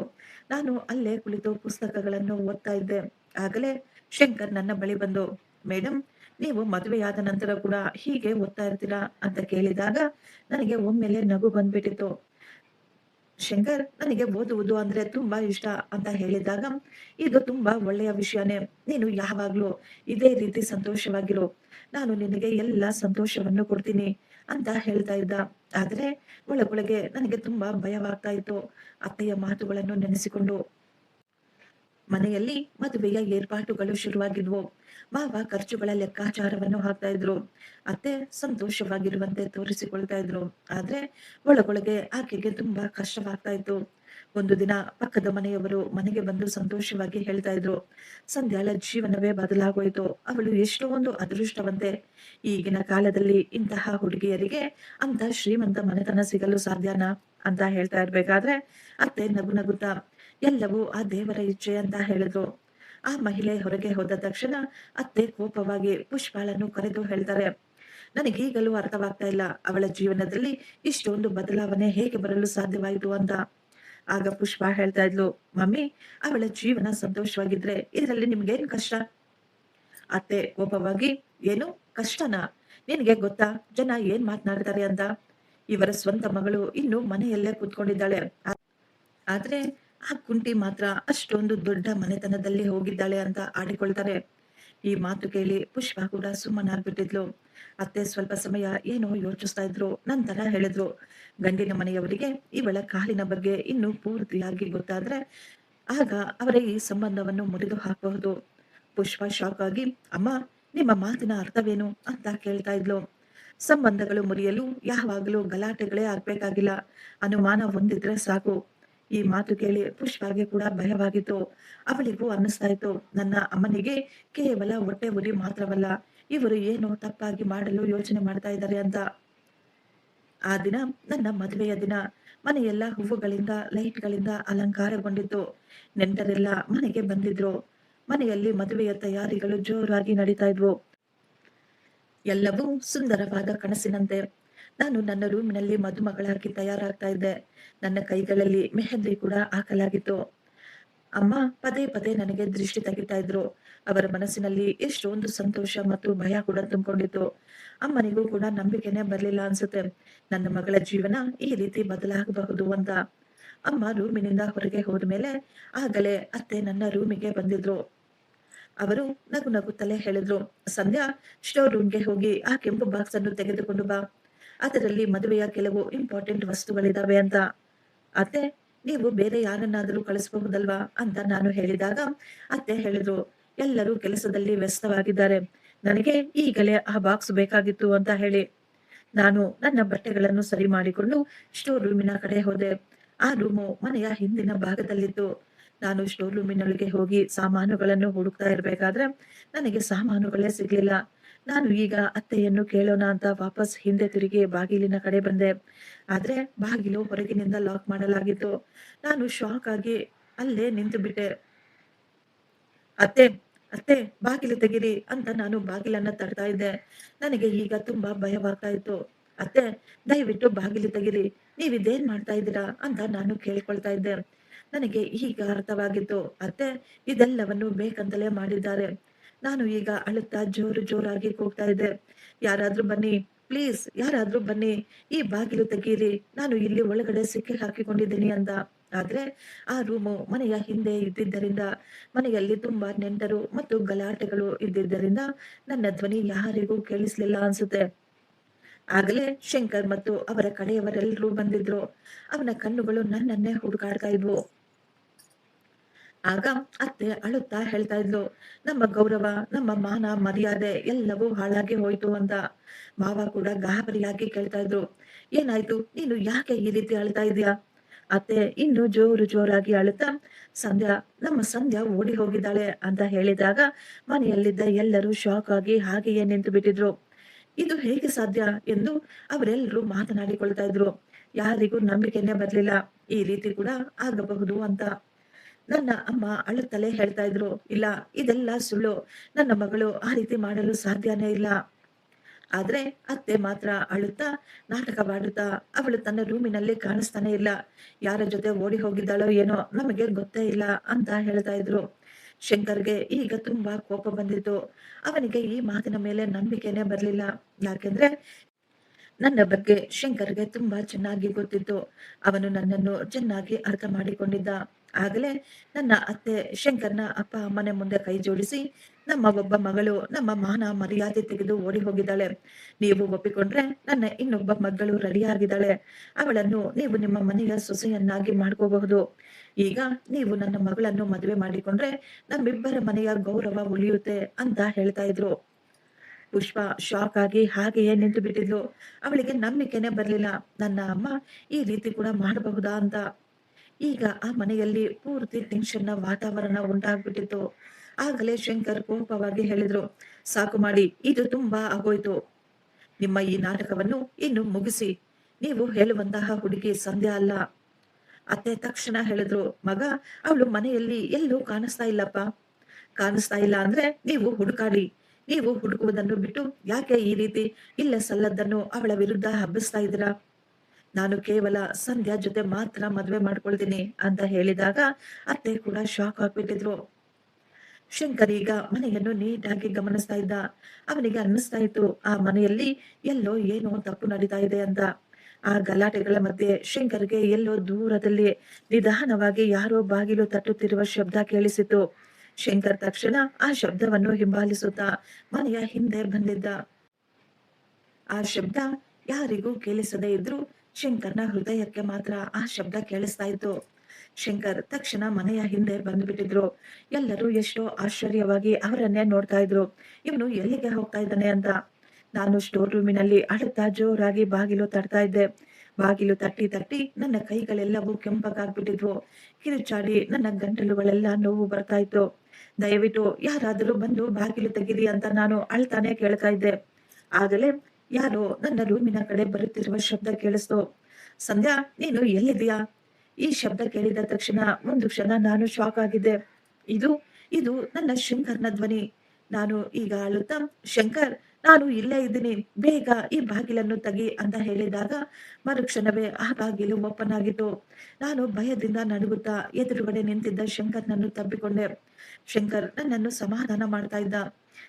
ನಾನು ಅಲ್ಲೇ ಕುಳಿತು ಪುಸ್ತಕಗಳನ್ನು ಓದ್ತಾ ಇದ್ದೆ. ಆಗಲೇ ಶಂಕರ್ ನನ್ನ ಬಳಿ ಬಂದು, ಮೇಡಮ್, ನೀವು ಮದುವೆಯಾದ ನಂತರ ಕೂಡ ಹೀಗೆ ಓದ್ತಾ ಇರ್ತೀರಾ ಅಂತ ಕೇಳಿದಾಗ ನನಗೆ ಒಮ್ಮೆಲೆ ನಗು ಬಂದ್ಬಿಟ್ಟಿತ್ತು. ಶಂಕರ್ ನನಗೆ ಓದುವುದು ಅಂದ್ರೆ ತುಂಬಾ ಇಷ್ಟ ಅಂತ ಹೇಳಿದಾಗ, ಇದು ತುಂಬಾ ಒಳ್ಳೆಯ ವಿಷಯನೇ, ನೀನು ಯಾವಾಗ್ಲೂ ಇದೇ ರೀತಿ ಸಂತೋಷವಾಗಿರು, ನಾನು ನಿನಗೆ ಎಲ್ಲ ಸಂತೋಷವನ್ನು ಕೊಡ್ತೀನಿ ಅಂತ ಹೇಳ್ತಾ ಇದ್ದ. ಆದ್ರೆ ಒಳಗೊಳಗೆ ನನಗೆ ತುಂಬಾ ಭಯವಾಗ್ತಾ ಇತ್ತು ಅತ್ತೆಯ ಮಾತುಗಳನ್ನು ನೆನೆಸಿಕೊಂಡು. ಮನೆಯಲ್ಲಿ ಮದುವೆಯ ಏರ್ಪಾಟುಗಳು ಶುರುವಾಗಿದ್ವು. ಮಾವ ಖರ್ಚುಗಳ ಲೆಕ್ಕಾಚಾರವನ್ನು ಹಾಕ್ತಾ ಇದ್ರು. ಅತ್ತೆ ಸಂತೋಷವಾಗಿರುವಂತೆ ತೋರಿಸಿಕೊಳ್ತಾ ಇದ್ರು. ಆದ್ರೆ ಒಳಗೊಳಗೆ ಆಕೆಗೆ ತುಂಬಾ ಕಷ್ಟವಾಗ್ತಾ ಇತ್ತು. ಒಂದು ದಿನ ಪಕ್ಕದ ಮನೆಯವರು ಮನೆಗೆ ಬಂದು ಸಂತೋಷವಾಗಿ ಹೇಳ್ತಾ ಇದ್ರು, ಸಂಧ್ಯಾಳ ಜೀವನವೇ ಬದಲಾಗೋಯ್ತು, ಅವಳು ಎಷ್ಟೊಂದು ಅದೃಷ್ಟವಂತೆ. ಈಗಿನ ಕಾಲದಲ್ಲಿ ಇಂತಹ ಹುಡುಗಿಯರಿಗೆ ಅಂತ ಶ್ರೀಮಂತ ಮನೆತನ ಸಿಗಲು ಸಾಧ್ಯನಾ ಅಂತ ಹೇಳ್ತಾ ಇರ್ಬೇಕಾದ್ರೆ ಅತ್ತೆ ನಗು ನಗುತ್ತಾ, ಎಲ್ಲವೂ ಆ ದೇವರ ಇಚ್ಛೆ ಅಂತ ಹೇಳಿದ್ರು. ಆ ಮಹಿಳೆ ಹೊರಗೆ ಹೋದ ತಕ್ಷಣ ಅತ್ತೆ ಕೋಪವಾಗಿ ಪುಷ್ಪಾಳನ್ನು ಕರೆದು ಹೇಳ್ತಾರೆ, ನನಗೀಗಲೂ ಅರ್ಥವಾಗ್ತಾ ಇಲ್ಲ, ಅವಳ ಜೀವನದಲ್ಲಿ ಇಷ್ಟೊಂದು ಬದಲಾವಣೆ ಹೇಗೆ ಬರಲು ಸಾಧ್ಯವಾಯಿತು ಅಂತ. ಆಗ ಪುಷ್ಪ ಹೇಳ್ತಾ ಇದ್ಲು, ಮಮ್ಮಿ, ಅವಳ ಜೀವನ ಸಂತೋಷವಾಗಿದ್ರೆ ಇದರಲ್ಲಿ ನಿಮ್ಗೇನ್ ಕಷ್ಟ? ಅತ್ತೆ ಕೋಪವಾಗಿ, ಏನು ಕಷ್ಟನಾ? ನಿನಗೆ ಗೊತ್ತಾ ಜನ ಏನ್ ಮಾತನಾಡ್ತಾರೆ ಅಂತ? ಇವರ ಸ್ವಂತ ಮಗಳು ಇನ್ನು ಮನೆಯಲ್ಲೇ ಕೂತ್ಕೊಂಡಿದ್ದಾಳೆ, ಆದ್ರೆ ಆ ಕುಂಟಿ ಮಾತ್ರ ಅಷ್ಟೊಂದು ದೊಡ್ಡ ಮನೆತನದಲ್ಲಿ ಹೋಗಿದ್ದಾಳೆ ಅಂತ ಆಡಿಕೊಳ್ತಾರೆ. ಈ ಮಾತು ಕೇಳಿ ಪುಷ್ಪ ಕೂಡ ಸುಮ್ಮನಾಗ್ಬಿಟ್ಟಿದ್ಲು. ಅತ್ತೆ ಸ್ವಲ್ಪ ಸಮಯ ಏನೋ ಯೋಚಿಸ್ತಾ ಇದ್ರು. ನಂತರ ಹೇಳಿದ್ರು, ಗಂಡಿನ ಮನೆಯವರಿಗೆ ಇವಳ ಕಾಲಿನ ಬಗ್ಗೆ ಇನ್ನು ಪೂರ್ತಿಯಾಗಿ ಗೊತ್ತಾದ್ರೆ ಆಗ ಅವರ ಈ ಸಂಬಂಧವನ್ನು ಮುರಿದು ಹಾಕಬಹುದು. ಪುಷ್ಪ ಶಾಕ್ ಆಗಿ, ಅಮ್ಮ, ನಿಮ್ಮ ಮಾತಿನ ಅರ್ಥವೇನು ಅಂತ ಕೇಳ್ತಾ ಇದ್ಲು. ಸಂಬಂಧಗಳು ಮುರಿಯಲು ಯಾವಾಗಲೂ ಗಲಾಟೆಗಳೇ ಆಗ್ಬೇಕಾಗಿಲ್ಲ, ಅನುಮಾನ ಹೊಂದಿದ್ರೆ ಸಾಕು. ಈ ಮಾತು ಕೇಳಿ ಪುಷ್ಪಾಗೆ ಕೂಡ ಭಯವಾಗಿತ್ತು. ಅವಳಿಗೂ ಅನ್ನಿಸ್ತಾ ಇತ್ತು, ನನ್ನ ಅಮ್ಮನಿಗೆ ಕೇವಲ ಹೊಟ್ಟೆ ಉರಿ ಮಾತ್ರವಲ್ಲ, ಇವರು ಏನೋ ತಪ್ಪಾಗಿ ಮಾಡಲು ಯೋಚನೆ ಮಾಡ್ತಾ ಇದ್ದಾರೆ ಅಂತ. ಆ ದಿನ ನನ್ನ ಮದುವೆಯ ದಿನ. ಮನೆಯೆಲ್ಲ ಹೂವುಗಳಿಂದ ಲೈಟ್ಗಳಿಂದ ಅಲಂಕಾರಗೊಂಡಿತ್ತು. ನೆಂಟರೆಲ್ಲ ಮನೆಗೆ ಬಂದಿದ್ರು. ಮನೆಯಲ್ಲಿ ಮದುವೆಯ ತಯಾರಿಗಳು ಜೋರಾಗಿ ನಡೀತಾ ಇದ್ವು. ಎಲ್ಲವೂ ಸುಂದರವಾದ ಕನಸಿನಂತೆ. ನಾನು ನನ್ನ ರೂಮಿನಲ್ಲಿ ಮದುಮಗಳಾಗಿ ತಯಾರಾಗ್ತಾ ಇದ್ದೆ. ನನ್ನ ಕೈಗಳಲ್ಲಿ ಮೆಹಂದಿ ಕೂಡ ಹಾಕಲಾಗಿತ್ತು. ಅಮ್ಮ ಪದೇ ಪದೇ ನನಗೆ ದೃಷ್ಟಿ ತೆಗಿತಾ ಇದ್ರು. ಅವರ ಮನಸ್ಸಿನಲ್ಲಿ ಎಷ್ಟೊಂದು ಸಂತೋಷ ಮತ್ತು ಭಯ ಕೂಡ ತುಂಬಿಕೊಂಡಿತ್ತು. ಅಮ್ಮನಿಗೂ ಕೂಡ ನಂಬಿಕೆನೆ ಬರ್ಲಿಲ್ಲ ಅನ್ಸುತ್ತೆ, ನನ್ನ ಮಗಳ ಜೀವನ ಈ ರೀತಿ ಬದಲಾಗಬಹುದು ಅಂತ. ಅಮ್ಮ ರೂಮಿನಿಂದ ಹೊರಗೆ ಹೋದ್ಮೇಲೆ ಆಗಲೇ ಅತ್ತೆ ನನ್ನ ರೂಮಿಗೆ ಬಂದಿದ್ರು. ಅವರು ನಗು ನಗುತ್ತಲೇ ಹೇಳಿದ್ರು, ಸಂಧ್ಯಾ, ಸ್ಟೋರ್ ರೂಮ್ಗೆ ಹೋಗಿ ಆ ಕೆಂಪು ಬಾಕ್ಸ್ ಅನ್ನು ತೆಗೆದುಕೊಂಡು ಬಾ. ಅದರಲ್ಲಿ ಮದುವೆಯ ಕೆಲವು ಇಂಪಾರ್ಟೆಂಟ್ ವಸ್ತುಗಳಿದಾವೆ ಅಂತ. ಅತ್ತೆ, ನೀವು ಬೇರೆ ಯಾರನ್ನಾದರೂ ಕಳಿಸಬಹುದಲ್ವಾ ಅಂತ ನಾನು ಹೇಳಿದಾಗ ಅತ್ತೆ ಹೇಳಿದ್ರು, ಎಲ್ಲರೂ ಕೆಲಸದಲ್ಲಿ ವ್ಯಸ್ತವಾಗಿದ್ದಾರೆ, ನನಗೆ ಈಗಲೇ ಆ ಬಾಕ್ಸ್ ಬೇಕಾಗಿತ್ತು ಅಂತ ಹೇಳಿ. ನಾನು ನನ್ನ ಬಟ್ಟೆಗಳನ್ನು ಸರಿ ಮಾಡಿಕೊಂಡು ಸ್ಟೋರ್ ರೂಮಿನ ಕಡೆ ಹೋದೆ. ಆ ರೂಮು ಮನೆಯ ಹಿಂದಿನ ಭಾಗದಲ್ಲಿತ್ತು. ನಾನು ಸ್ಟೋರ್ ರೂಮಿನೊಳಗೆ ಹೋಗಿ ಸಾಮಾನುಗಳನ್ನು ಹುಡುಕ್ತಾ ಇರ್ಬೇಕಾದ್ರೆ ನನಗೆ ಸಾಮಾನುಗಳೇ ಸಿಗ್ಲಿಲ್ಲ. ನಾನು ಈಗ ಅತ್ತೆಯನ್ನು ಕೇಳೋಣ ಅಂತ ವಾಪಸ್ ಹಿಂದೆ ತಿರುಗಿ ಬಾಗಿಲಿನ ಕಡೆ ಬಂದೆ. ಆದ್ರೆ ಬಾಗಿಲು ಹೊರಗಿನಿಂದ ಲಾಕ್ ಮಾಡಲಾಗಿತ್ತು. ನಾನು ಶಾಕ್ ಆಗಿ ಅಲ್ಲೇ ನಿಂತು ಬಿಟ್ಟೆ. ಅತ್ತೆ, ಅತ್ತೆ, ಬಾಗಿಲು ತೆಗೀರಿ ಅಂತ ನಾನು ಬಾಗಿಲನ್ನ ತಡ್ತಾ ಇದ್ದೆ. ನನಗೆ ಈಗ ತುಂಬಾ ಭಯವಾಗ್ತಾ ಇತ್ತು. ಅತ್ತೆ, ದಯವಿಟ್ಟು ಬಾಗಿಲು ತೆಗೀರಿ, ನೀವಿದೇನ್ ಮಾಡ್ತಾ ಇದ್ದೀರಾ ಅಂತ ನಾನು ಕೇಳಿಕೊಳ್ತಾ ಇದ್ದೆ. ನನಗೆ ಈಗ ಅರ್ಥವಾಗಿತ್ತು, ಅತ್ತೆ ಇದೆಲ್ಲವನ್ನು ಬೇಕಂತಲೇ ಮಾಡಿದ್ದಾರೆ. ನಾನು ಈಗ ಅಳುತ್ತಾ ಜೋರು ಜೋರಾಗಿ ಕೂಗ್ತಾ ಇದ್ದೆ, ಯಾರಾದ್ರೂ ಬನ್ನಿ, ಪ್ಲೀಸ್ ಯಾರಾದ್ರೂ ಬನ್ನಿ, ಈ ಬಾಗಿಲು ತೆಗೀರಿ, ನಾನು ಇಲ್ಲಿ ಒಳಗಡೆ ಸಿಕ್ಕಿ ಹಾಕಿಕೊಂಡಿದ್ದೀನಿ ಅಂತ. ಆದ್ರೆ ಆ ರೂಮು ಮನೆಯ ಹಿಂದೆ ಇದ್ದಿದ್ದರಿಂದ, ಮನೆಯಲ್ಲಿ ತುಂಬಾ ನೆಂಟರು ಮತ್ತು ಗಲಾಟೆಗಳು ಇದ್ದಿದ್ದರಿಂದ ನನ್ನ ಧ್ವನಿ ಯಾರಿಗೂ ಕೇಳಿಸ್ಲಿಲ್ಲ ಅನ್ಸುತ್ತೆ. ಆಗಲೇ ಶಂಕರ್ ಮತ್ತು ಅವರ ಕಡೆಯವರೆಲ್ಲರೂ ಬಂದಿದ್ರು. ಅವನ ಕಣ್ಣುಗಳು ನನ್ನನ್ನೇ ಹುಡುಕಾಡ್ತಾ ಇದ್ವು. ಆಗ ಅತ್ತೆ ಅಳುತ್ತಾ ಹೇಳ್ತಾ ಇದ್ಲು, ನಮ್ಮ ಗೌರವ, ನಮ್ಮ ಮಾನ ಮರ್ಯಾದೆ ಎಲ್ಲವೂ ಹಾಳಾಗಿ ಹೋಯ್ತು ಅಂತ. ಮಾವ ಕೂಡ ಗಾಬರಿಯಾಗಿ ಕೇಳ್ತಾ ಇದ್ರು, ಏನಾಯ್ತು, ನೀನು ಯಾಕೆ ಈ ರೀತಿ ಅಳ್ತಾ ಇದೀಯಾ? ಅತ್ತೆ ಇನ್ನು ಜೋರು ಜೋರಾಗಿ ಅಳುತ್ತಾ, ಸಂಧ್ಯಾ, ನಮ್ಮ ಸಂಧ್ಯಾ ಓಡಿ ಹೋಗಿದ್ದಾಳೆ ಅಂತ ಹೇಳಿದಾಗ ಮನೆಯಲ್ಲಿದ್ದ ಎಲ್ಲರೂ ಶಾಕ್ ಆಗಿ ಹಾಗೆಯೇ ನಿಂತು ಬಿಟ್ಟಿದ್ರು. ಇದು ಹೇಗೆ ಸಾಧ್ಯ ಎಂದು ಅವರೆಲ್ಲರೂ ಮಾತನಾಡಿಕೊಳ್ತಾ ಇದ್ರು. ಯಾರಿಗೂ ನಂಬಿಕೆನೇ ಬರ್ಲಿಲ್ಲ, ಈ ರೀತಿ ಕೂಡ ಆಗಬಹುದು ಅಂತ. ನನ್ನ ಅಮ್ಮ ಅಳುತ್ತಲೇ ಹೇಳ್ತಾ ಇದ್ರು, ಇಲ್ಲ, ಇದೆಲ್ಲ ಸುಳ್ಳು, ನನ್ನ ಮಗಳು ಆ ರೀತಿ ಮಾಡಲು ಸಾಧ್ಯನೇ ಇಲ್ಲ. ಆದ್ರೆ ಅತ್ತೆ ಮಾತ್ರ ಅಳುತ್ತಾ ನಾಟಕವಾಡುತ್ತಾ, ಅವಳು ತನ್ನ ರೂಮಿನಲ್ಲಿ ಕಾಣಿಸ್ತಾನೆ ಇಲ್ಲ, ಯಾರ ಜೊತೆ ಓಡಿ ಹೋಗಿದ್ದಾಳೋ ಏನೋ ನಮಗೆ ಗೊತ್ತೇ ಇಲ್ಲ ಅಂತ ಹೇಳ್ತಾ ಇದ್ರು. ಶಂಕರ್ಗೆ ಈಗ ತುಂಬಾ ಕೋಪ ಬಂದಿತ್ತು. ಅವನಿಗೆ ಈ ಮಾತಿನ ಮೇಲೆ ನಂಬಿಕೆನೆ ಬರ್ಲಿಲ್ಲ. ಯಾಕೆಂದ್ರೆ ನನ್ನ ಬಗ್ಗೆ ಶಂಕರ್ಗೆ ತುಂಬಾ ಚೆನ್ನಾಗಿ ಗೊತ್ತಿತ್ತು. ಅವನು ನನ್ನನ್ನು ಚೆನ್ನಾಗಿ ಅರ್ಥ ಮಾಡಿಕೊಂಡಿದ್ದ. ಆಗಲೇ ನನ್ನ ಅತ್ತೆ ಶಂಕರ್ನ ಅಪ್ಪ ಅಮ್ಮನೆ ಮುಂದೆ ಕೈ ಜೋಡಿಸಿ, ನಮ್ಮ ಒಬ್ಬ ಮಗಳು ನಮ್ಮ ಮಾನ ಮರ್ಯಾದೆ ತೆಗೆದು ಓಡಿ ಹೋಗಿದ್ದಾಳೆ. ನೀವು ಒಪ್ಪಿಕೊಂಡ್ರೆ ನನ್ನ ಇನ್ನೊಬ್ಬ ಮಗಳು ರೆಡಿಯಾಗಿದ್ದಾಳೆ. ಅವಳನ್ನು ನೀವು ನಿಮ್ಮ ಮನೆಯ ಸೊಸೆಯನ್ನಾಗಿ ಮಾಡ್ಕೋಬಹುದು. ಈಗ ನೀವು ನನ್ನ ಮಗಳನ್ನು ಮದುವೆ ಮಾಡಿಕೊಂಡ್ರೆ ನಮ್ಮಿಬ್ಬರ ಮನೆಯ ಗೌರವ ಉಳಿಯುತ್ತೆ ಅಂತ ಹೇಳ್ತಾ ಇದ್ರು. ಪುಷ್ಪ ಶಾಕ್ ಆಗಿ ಹಾಗೆಯೇ ನಿಂತು ಬಿಟ್ಟಿದ್ಲು. ಅವಳಿಗೆ ನಂಬಿಕೆನೆ ಬರ್ಲಿಲ್ಲ, ನನ್ನ ಅಮ್ಮ ಈ ರೀತಿ ಕೂಡ ಮಾಡಬಹುದಾ ಅಂತ. ಈಗ ಆ ಮನೆಯಲ್ಲಿ ಪೂರ್ತಿ ಟೆನ್ಷನ್ ನ ವಾತಾವರಣ ಉಂಟಾಗ್ಬಿಟ್ಟಿತ್ತು. ಆಗಲೇ ಶಂಕರ್ ಕೋಪವಾಗಿ ಹೇಳಿದ್ರು, ಸಾಕು ಮಾಡಿ, ಇದು ತುಂಬಾ ಆಗೋಯ್ತು. ನಿಮ್ಮ ಈ ನಾಟಕವನ್ನು ಇನ್ನು ಮುಗಿಸಿ. ನೀವು ಹೇಳುವಂತಹ ಹುಡುಗಿ ಸಂಧ್ಯಾ ಅಲ್ಲ. ಅತ್ತೆ ತಕ್ಷಣ ಹೇಳಿದ್ರು, ಮಗ, ಅವಳು ಮನೆಯಲ್ಲಿ ಎಲ್ಲೂ ಕಾಣಿಸ್ತಾ ಇಲ್ಲಪ್ಪ. ಕಾಣಿಸ್ತಾ ಇಲ್ಲ ಅಂದ್ರೆ ನೀವು ಹುಡುಕಾಡಿ. ನೀವು ಹುಡುಕುವುದನ್ನು ಬಿಟ್ಟು ಯಾಕೆ ಈ ರೀತಿ ಇಲ್ಲ ಸಲ್ಲದ್ದನ್ನು ಅವಳ ವಿರುದ್ಧ ಹಬ್ಬಿಸ್ತಾ ಇದ್ದೀರಾ? ನಾನು ಕೇವಲ ಸಂಧ್ಯಾ ಜೊತೆ ಮಾತ್ರ ಮದ್ವೆ ಮಾಡ್ಕೊಳ್ತೀನಿ ಅಂತ ಹೇಳಿದಾಗ ಅತ್ತೆ ಕೂಡ ಶಾಕ್ ಆಗ್ಬಿಟ್ಟಿದ್ರು. ಶಂಕರ್ ಈಗ ಮನೆಯನ್ನು ನೀಟಾಗಿ ಗಮನಿಸ್ತಾ ಇದ್ದ. ಅವನಿಗೆ ಅನ್ನಿಸ್ತಾ ಇತ್ತು, ಆ ಮನೆಯಲ್ಲಿ ಎಲ್ಲೋ ಏನೋ ತಪ್ಪು ನಡೀತಾ ಇದೆ ಅಂತ. ಆ ಗಲಾಟೆಗಳ ಮಧ್ಯೆ ಶಂಕರ್ಗೆ ಎಲ್ಲೋ ದೂರದಲ್ಲಿ ನಿಧಾನವಾಗಿ ಯಾರೋ ಬಾಗಿಲು ತಟ್ಟುತ್ತಿರುವ ಶಬ್ದ ಕೇಳಿಸಿತು. ಶಂಕರ್ ತಕ್ಷಣ ಆ ಶಬ್ದವನ್ನು ಹಿಂಬಾಲಿಸುತ್ತಾ ಮನೆಯ ಹಿಂದೆ ಬಂದಿದ್ದ. ಆ ಶಬ್ದ ಯಾರಿಗೂ ಕೇಳಿಸದೇ ಇದ್ರು ಶಂಕರ್ನ ಹೃದಯಕ್ಕೆ ಮಾತ್ರ ಆ ಶಬ್ದ ಕೇಳಿಸ್ತಾ ಇತ್ತು. ಶಂಕರ್ ತಕ್ಷಣ ಮನೆಯ ಹಿಂದೆ ಬಂದ್ಬಿಟ್ಟಿದ್ರು. ಎಲ್ಲರೂ ಎಷ್ಟೋ ಆಶ್ಚರ್ಯವಾಗಿ ಅವರನ್ನೇ ನೋಡ್ತಾ ಇದ್ರು. ಇವನು ಎಲ್ಲಿಗೆ ಹೋಗ್ತಾ ಇದ್ದಾನೆ ಅಂತ. ನಾನು ಸ್ಟೋರ್ ರೂಮಿನಲ್ಲಿ ಅಳುತ್ತಾ ಜೋರಾಗಿ ಬಾಗಿಲು ತಟ್ತಾ ಇದ್ದೆ. ಬಾಗಿಲು ತಟ್ಟಿ ತಟ್ಟಿ ನನ್ನ ಕೈಗಳೆಲ್ಲವೂ ಕೆಂಪಗಾಗ್ಬಿಟ್ಟಿದ್ವು. ಕಿರುಚಾಡಿ ನನ್ನ ಗಂಟಲುಗಳೆಲ್ಲ ನೋವು ಬರ್ತಾ ಇತ್ತು. ದಯವಿಟ್ಟು ಯಾರಾದರೂ ಬಂದು ಬಾಗಿಲು ತೆಗೀರಿ ಅಂತ ನಾನು ಅಳ್ತಾನೆ ಕೇಳ್ತಾ ಇದ್ದೆ. ಆಗಲೇ ಯಾರೋ ನನ್ನ ರೂಮಿನ ಕಡೆ ಬರುತ್ತಿರುವ ಶಬ್ದ ಕೇಳಿಸ್ತು. ಸಂಧ್ಯಾ, ನೀನು ಎಲ್ಲಿದ್ದೀಯಾ? ಈ ಶಬ್ದ ಕೇಳಿದ ತಕ್ಷಣ ಒಂದು ಕ್ಷಣ ನಾನು ಶಾಕ್ ಆಗಿದ್ದೆ. ಇದು ಇದು ನನ್ನ ಶಂಕರ್ನ ಧ್ವನಿ. ನಾನು ಈಗ ಅಳುತ್ತಾ, ಶಂಕರ್, ನಾನು ಇಲ್ಲೇ ಇದ್ದೀನಿ, ಬೇಗ ಈ ಬಾಗಿಲನ್ನು ತೆಗಿ ಅಂತ ಹೇಳಿದಾಗ ಮರುಕ್ಷಣವೇ ಆ ಬಾಗಿಲು ಓಪನ್ ಆಗಿತ್ತು. ನಾನು ಭಯದಿಂದ ನಡುಗುತ್ತಾ ಎದುರುಗಡೆ ನಿಂತಿದ್ದ ಶಂಕರ್‌ನನ್ನು ತಬ್ಬಿಕೊಂಡೆ. ಶಂಕರ್ ನನ್ನನ್ನು ಸಮಾಧಾನ ಮಾಡ್ತಾ ಇದ್ದ.